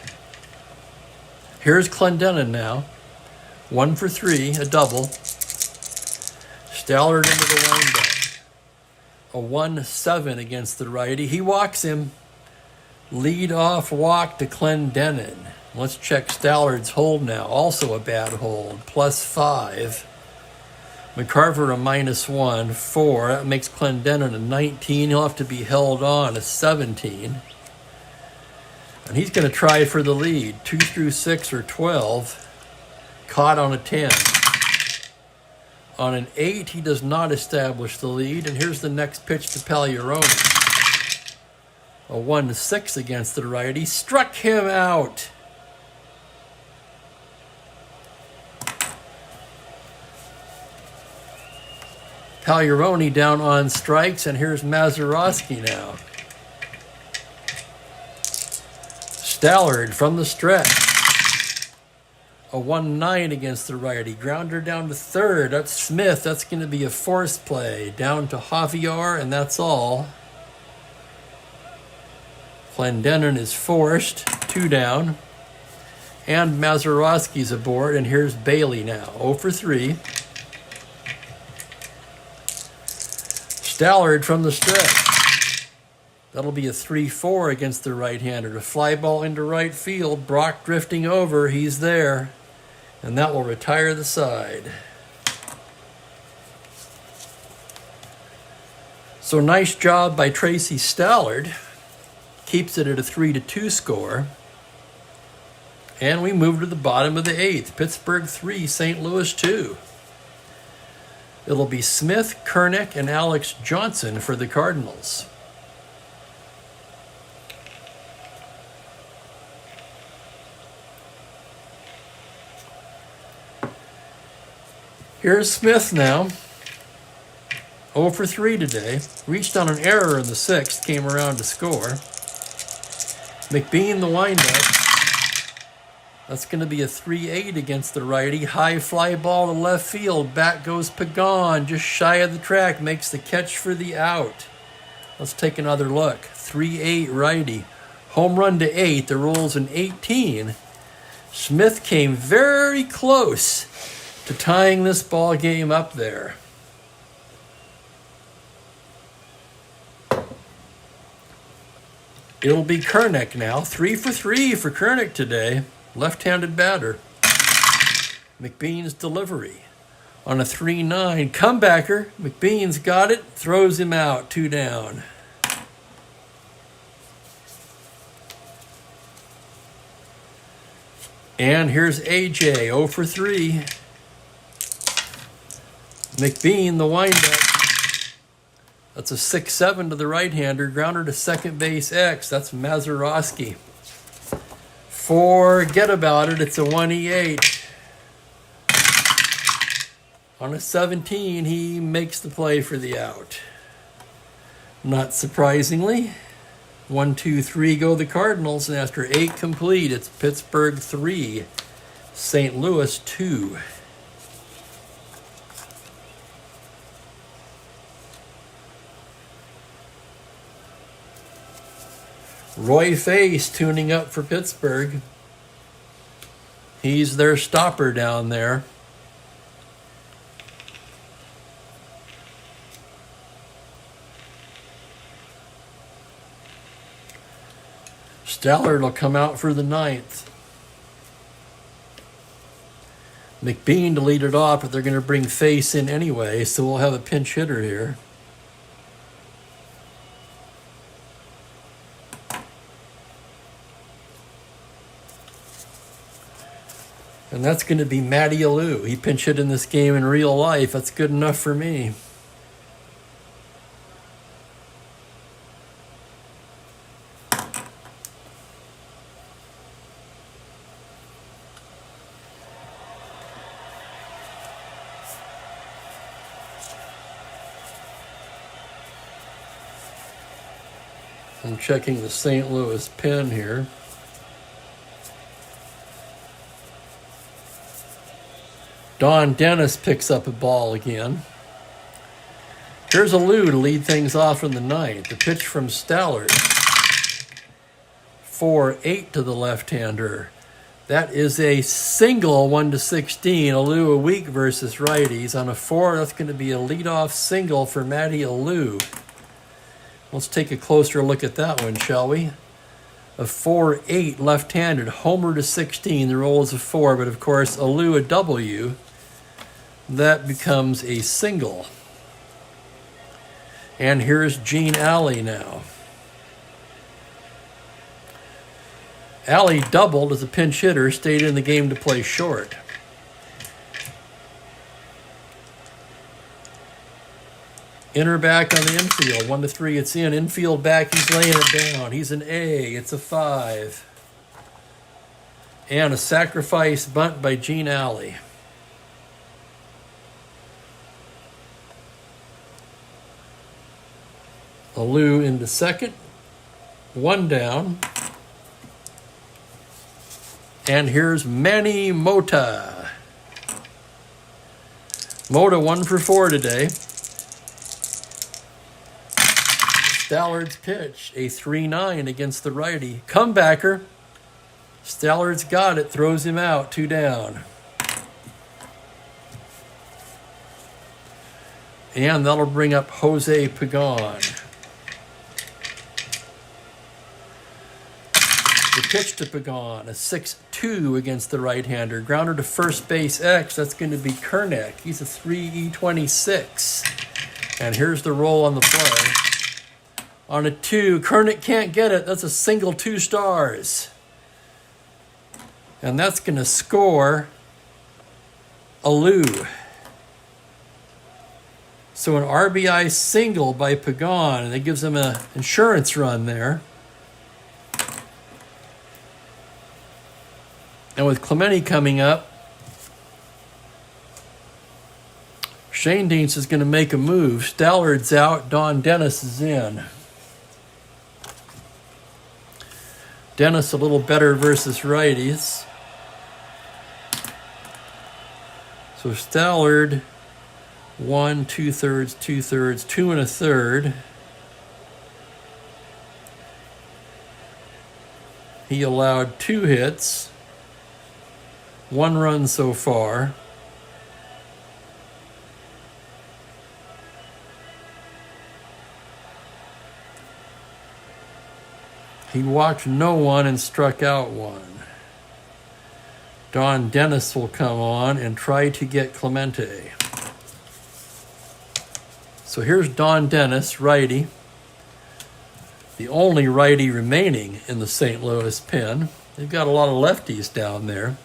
Here's Clendenin now. 1 for 3, a double. Stallard into the windup. A 1-7 against the righty. He walks him. Lead off walk to Clendenin. Let's check Stallard's hold now. Also a bad hold. +5. McCarver a -1, 4. That makes Clendenin a 19. He'll have to be held on a 17. And he's going to try for the lead. 2 through 6 or 12. Caught on a 10. On an 8, he does not establish the lead. And here's the next pitch to Pagliarone. A 1-6 against the righty. Struck him out. Pagliarone down on strikes, and here's Mazeroski now. Stallard from the stretch. A 1-9 against the righty. Grounder down to third. That's Smith. That's going to be a force play. Down to Javier, and that's all. Clendenin is forced. 2 down. And Mazeroski's aboard, and here's Bailey now. 0 for 3. Stallard from the stretch. That'll be a 3-4 against the right-hander. A fly ball into right field. Brock drifting over. He's there. And that will retire the side. So nice job by Tracy Stallard. Keeps it at a 3-2 score. And we move to the bottom of the 8th. Pittsburgh 3, St. Louis 2. It'll be Smith, Kernick, and Alex Johnson for the Cardinals. Here's Smith now. 0 for 3 today. Reached on an error in the 6th, came around to score. McBean the windup. That's going to be a 3-8 against the righty. High fly ball to left field. Back goes Pagan, just shy of the track. Makes the catch for the out. Let's take another look. 3-8 righty. Home run to 8. The roll's an 18. Smith came very close to tying this ball game up there. It'll be Kernick now. 3 for 3 for Kernick today. Left-handed batter. McBean's delivery on a 3-9. Comebacker. McBean's got it. Throws him out. 2 down. And here's AJ. 0 for 3. McBean, the windup. That's a 6-7 to the right-hander. Grounder to second base X. That's Mazeroski. Forget about it. It's a 1-8. On a 17, he makes the play for the out. Not surprisingly, 1, 2, 3 go the Cardinals, and after 8 complete, it's Pittsburgh 3, St. Louis 2. Roy Face tuning up for Pittsburgh. He's their stopper down there. Stallard will come out for the 9th. McBean to lead it off, but they're going to bring Face in anyway, so we'll have a pinch hitter here. And that's going to be Matty Alou. He pinch hit in this game in real life. That's good enough for me. I'm checking the St. Louis pin here. Don Dennis picks up a ball again. Here's Alou to lead things off in the ninth. The pitch from Stallard. 4-8 to the left-hander. That is a single 1-16. Alou a week versus righties. On a 4, that's going to be a leadoff single for Matty Alou. Let's take a closer look at that one, shall we? A 4-8 left-handed, homer to 16. The roll is a 4, but of course, Alou a W. That becomes a single. And here's Gene Alley now. Alley doubled as a pinch hitter, stayed in the game to play short. Inner back on the infield, 1-3, it's in. Infield back, he's laying it down. He's an A, it's a 5. And a sacrifice bunt by Gene Alley. Alou into second, 1 down. And here's Manny Mota. Mota 1 for 4 today. Stallard's pitch, a 3-9 against the righty. Comebacker. Stallard's got it, throws him out, 2 down. And that'll bring up Jose Pagan. The pitch to Pagan, a 6-2 against the right-hander. Grounder to first base X, that's going to be Kernick. He's a 3E26. And here's the roll on the play. On a 2, Kernick can't get it. That's a single 2 stars. And that's going to score Alou. So an RBI single by Pagan, and that gives him an insurance run there. And with Clemente coming up, Shane Deans is going to make a move. Stallard's out, Don Dennis is in. Dennis a little better versus righties. So Stallard, 1 2/3, 2/3, 2 1/3. He allowed 2 hits, 1 run so far. He walked no one and struck out 1. Don Dennis will come on and try to get Clemente. So here's Don Dennis, righty. The only righty remaining in the St. Louis pen. They've got a lot of lefties down there.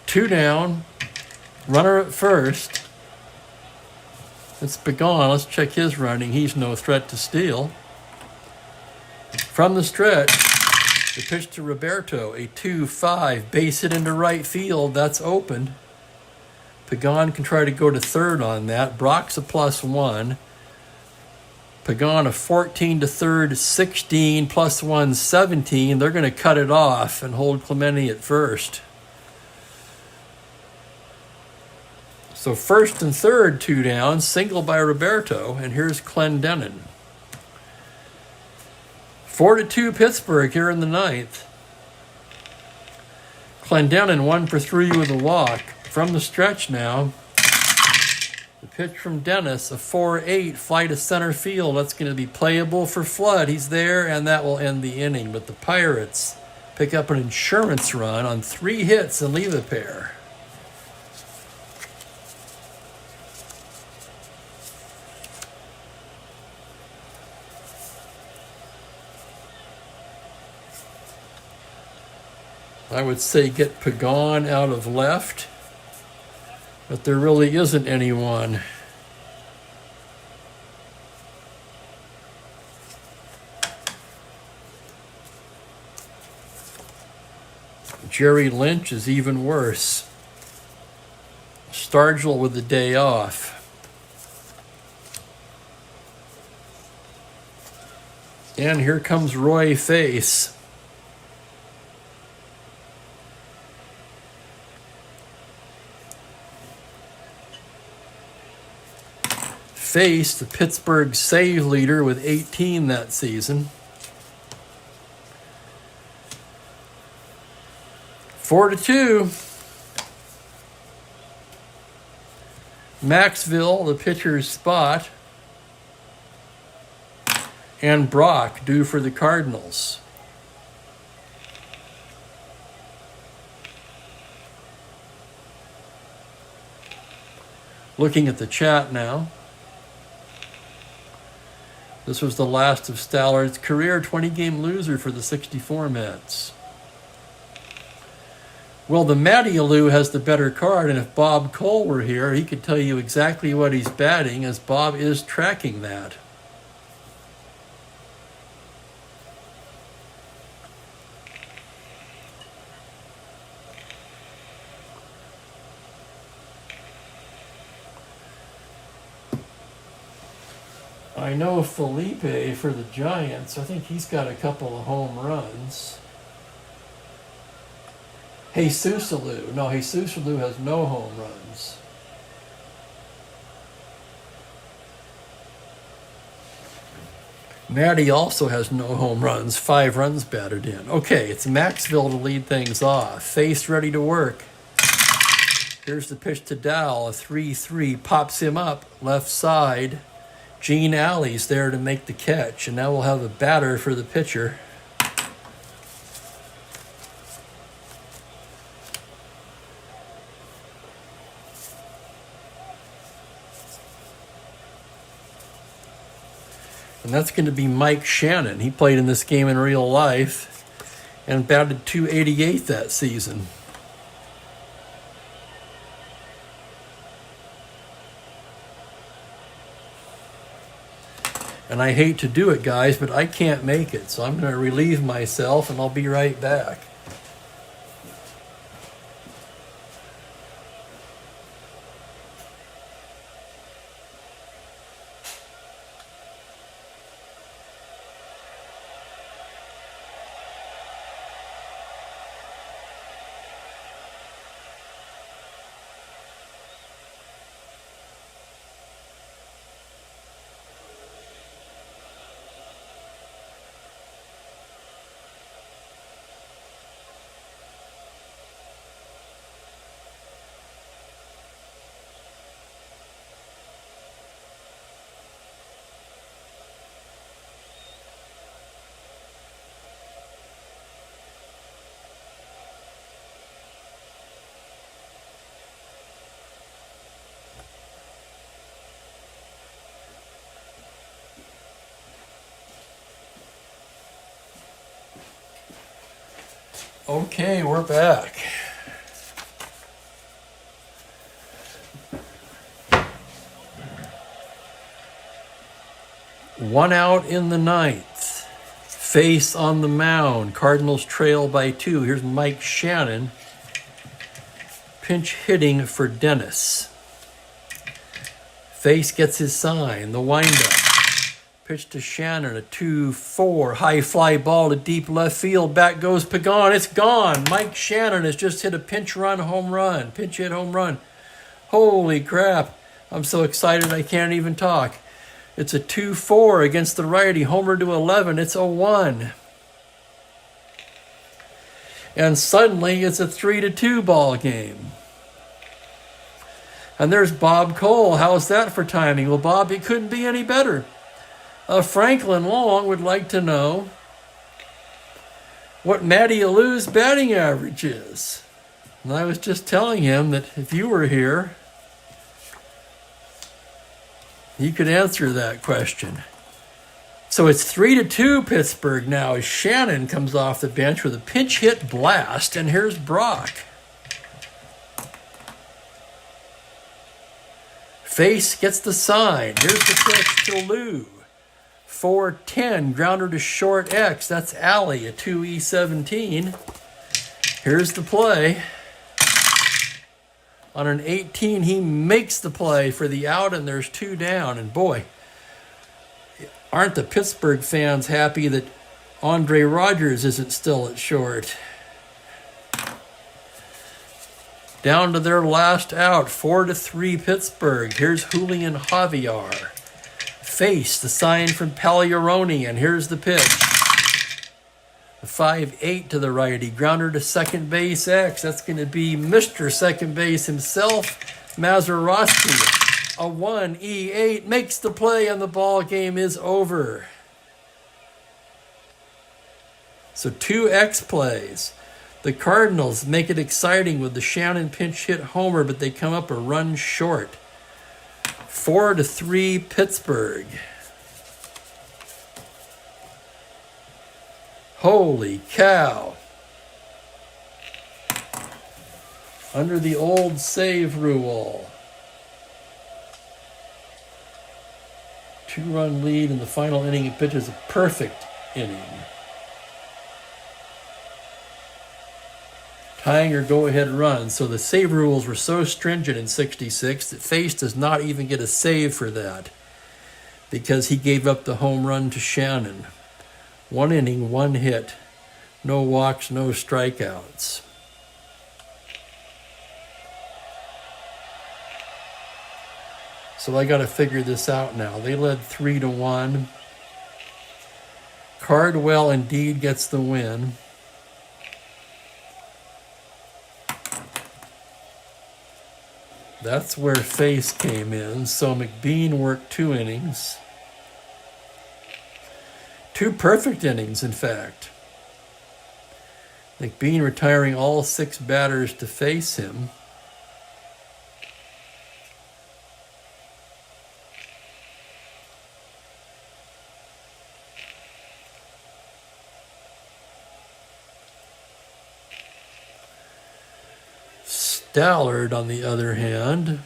Two down. Runner at first. It's Pagan. Let's check his running. He's no threat to steal. From the stretch, the pitch to Roberto, a 2-5, base hit into right field. That's open. Pagan can try to go to third on that. Brock's a +1. Pagan a 14 to third, 16, +1, 17. They're going to cut it off and hold Clemente at first. So first and third, 2 down, single by Roberto, and here's Clendenin. 4-2 Pittsburgh here in the ninth. Clendenin 1 for 3 with a walk. From the stretch now, the pitch from Dennis, a 4-8, fly to center field. That's going to be playable for Flood. He's there, and that will end the inning. But the Pirates pick up an insurance run on 3 hits and leave a pair. I would say get Pagan out of left, but there really isn't anyone. Jerry Lynch is even worse. Stargell with the day off. And here comes Roy Face. Face, the Pittsburgh save leader with 18 that season. 4-2. Maxville, the pitcher's spot. And Brock, due for the Cardinals. Looking at the chat now. This was the last of Stallard's career, 20-game loser for the 64 Mets. Well, the Matty Alou has the better card, and if Bob Cole were here, he could tell you exactly what he's batting, as Bob is tracking that. I know Felipe for the Giants. I think he's got a couple of home runs. Jesus Alou. No, Jesus Alou has no home runs. Matty also has no home runs. 5 runs batted in. Okay, it's Maxville to lead things off. Face ready to work. Here's the pitch to Dow. A 3-3 pops him up left side. Gene Alley's there to make the catch, and now we'll have a batter for the pitcher. And that's going to be Mike Shannon. He played in this game in real life and batted .288 that season. And I hate to do it, guys, but I can't make it. So I'm going to relieve myself, and I'll be right back. Okay, we're back. One out in the ninth. Face on the mound. Cardinals trail by 2. Here's Mike Shannon. Pinch hitting for Dennis. Face gets his sign. The windup. Pitch to Shannon, a 2-4, high fly ball to deep left field. Back goes Pagan. It's gone. Mike Shannon has just hit a pinch run home run. Pinch hit home run. Holy crap. I'm so excited I can't even talk. It's a 2-4 against the righty. Homer to 11. It's a 1. And suddenly it's a 3-2 ball game. And there's Bob Cole. How's that for timing? Well, Bob, it couldn't be any better. Franklin Long would like to know what Matty Alou's batting average is. And I was just telling him that if you were here, you could answer that question. So it's 3-2 Pittsburgh now as Shannon comes off the bench with a pinch hit blast, and here's Brock. Face gets the sign. Here's the pitch to Lou. 4-10, grounder to short X. That's Alley, a 2E17. Here's the play. On an 18, he makes the play for the out, and there's 2 down. And boy, aren't the Pittsburgh fans happy that Andre Rogers isn't still at short. Down to their last out, 4-3 Pittsburgh. Here's Julian Javier. Face, the sign from Pagliarone, and here's the pitch. A 5-8 to the righty. Grounder to second base X. That's going to be Mr. Second Base himself, Mazeroski. A 1E8 makes the play, and the ball game is over. So 2 X plays. The Cardinals make it exciting with the Shannon pinch hit homer, but they come up a run short. 4-3 Pittsburgh. Holy cow. Under the old save rule. 2-run lead in the final inning. He pitches a perfect inning. Tying or go-ahead run. So the save rules were so stringent in 66 that Face does not even get a save for that because he gave up the home run to Shannon. 1 inning, 1 hit. No walks, no strikeouts. So I got to figure this out now. They led 3-1. Cardwell indeed gets the win. That's where Face came in. So McBean worked 2 innings. 2 perfect innings, in fact. McBean retiring all 6 batters to face him. Stallard, on the other hand,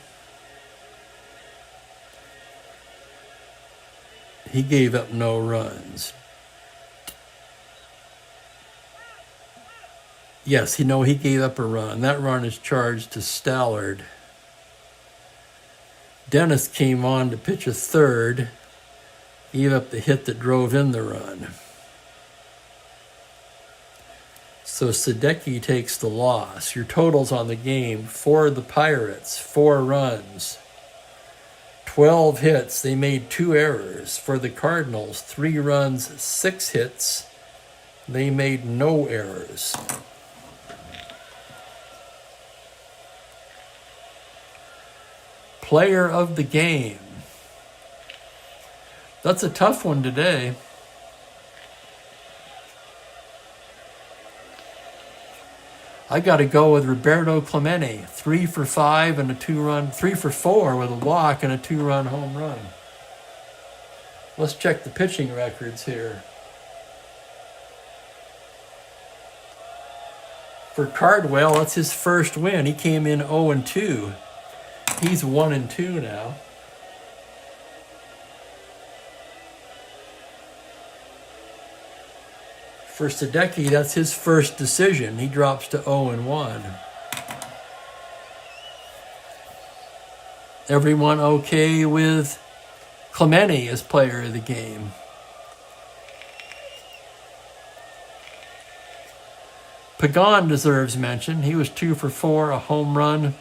he gave up no runs. Yes, he gave up a run. That run is charged to Stallard. Dennis came on to pitch a third, gave up the hit that drove in the run. So Sadecki takes the loss. Your totals on the game: for the Pirates, 4 runs, 12 hits. They made 2 errors. For the Cardinals, 3 runs, 6 hits. They made no errors. Player of the game. That's a tough one today. I got to go with Roberto Clemente, 3 for 5 and a 2-run, 3 for 4 with a walk and a 2-run home run. Let's check the pitching records here. For Cardwell, that's his first win. He came in 0-2. He's 1-2 now. For Sadecki, that's his first decision. He drops to 0-1. Everyone okay with Clemente as player of the game? Pagan deserves mention. He was 2 for 4, a home run,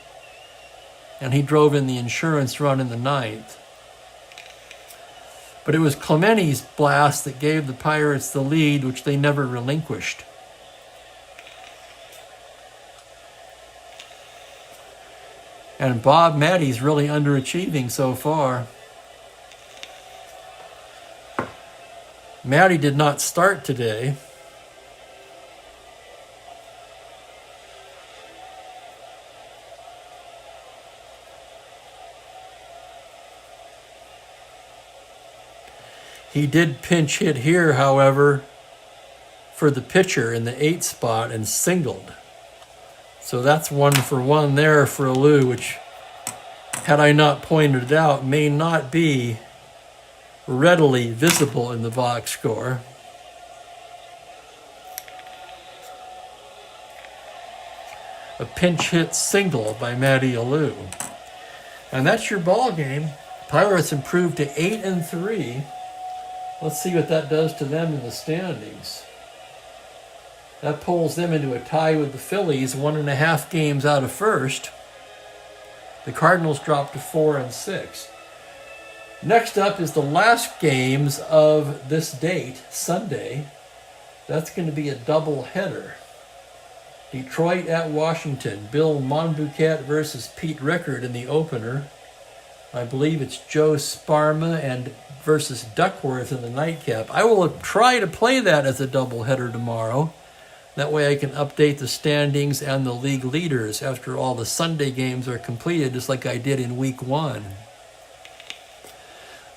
and he drove in the insurance run in the 9th. But it was Clemente's blast that gave the Pirates the lead, which they never relinquished. And Bob Matty's really underachieving so far. Matty did not start today. He did pinch hit here, however, for the pitcher in the 8 spot and singled. So that's 1 for 1 there for Alou, which, had I not pointed it out, may not be readily visible in the box score. A pinch hit single by Matty Alou. And that's your ball game. Pirates improved to 8-3. Let's see what that does to them in the standings. That pulls them into a tie with the Phillies, 1.5 games out of first. The Cardinals dropped to 4-6. Next up is the last games of this date, Sunday. That's going to be a double header. Detroit at Washington. Bill Monbouquet versus Pete Rickard in the opener. I believe it's Joe Sparma and versus Duckworth in the nightcap. I will try to play that as a doubleheader tomorrow. That way I can update the standings and the league leaders after all the Sunday games are completed, just like I did in week 1.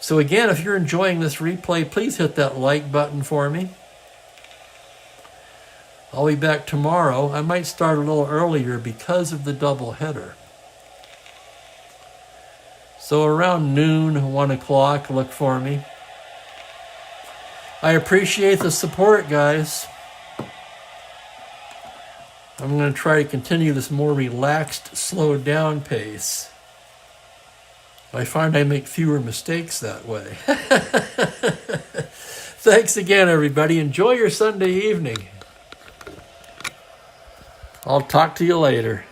So again, if you're enjoying this replay, please hit that like button for me. I'll be back tomorrow. I might start a little earlier because of the doubleheader. So around noon, 1 o'clock, look for me. I appreciate the support, guys. I'm going to try to continue this more relaxed, slowed down pace. I find I make fewer mistakes that way. Thanks again, everybody. Enjoy your Sunday evening. I'll talk to you later.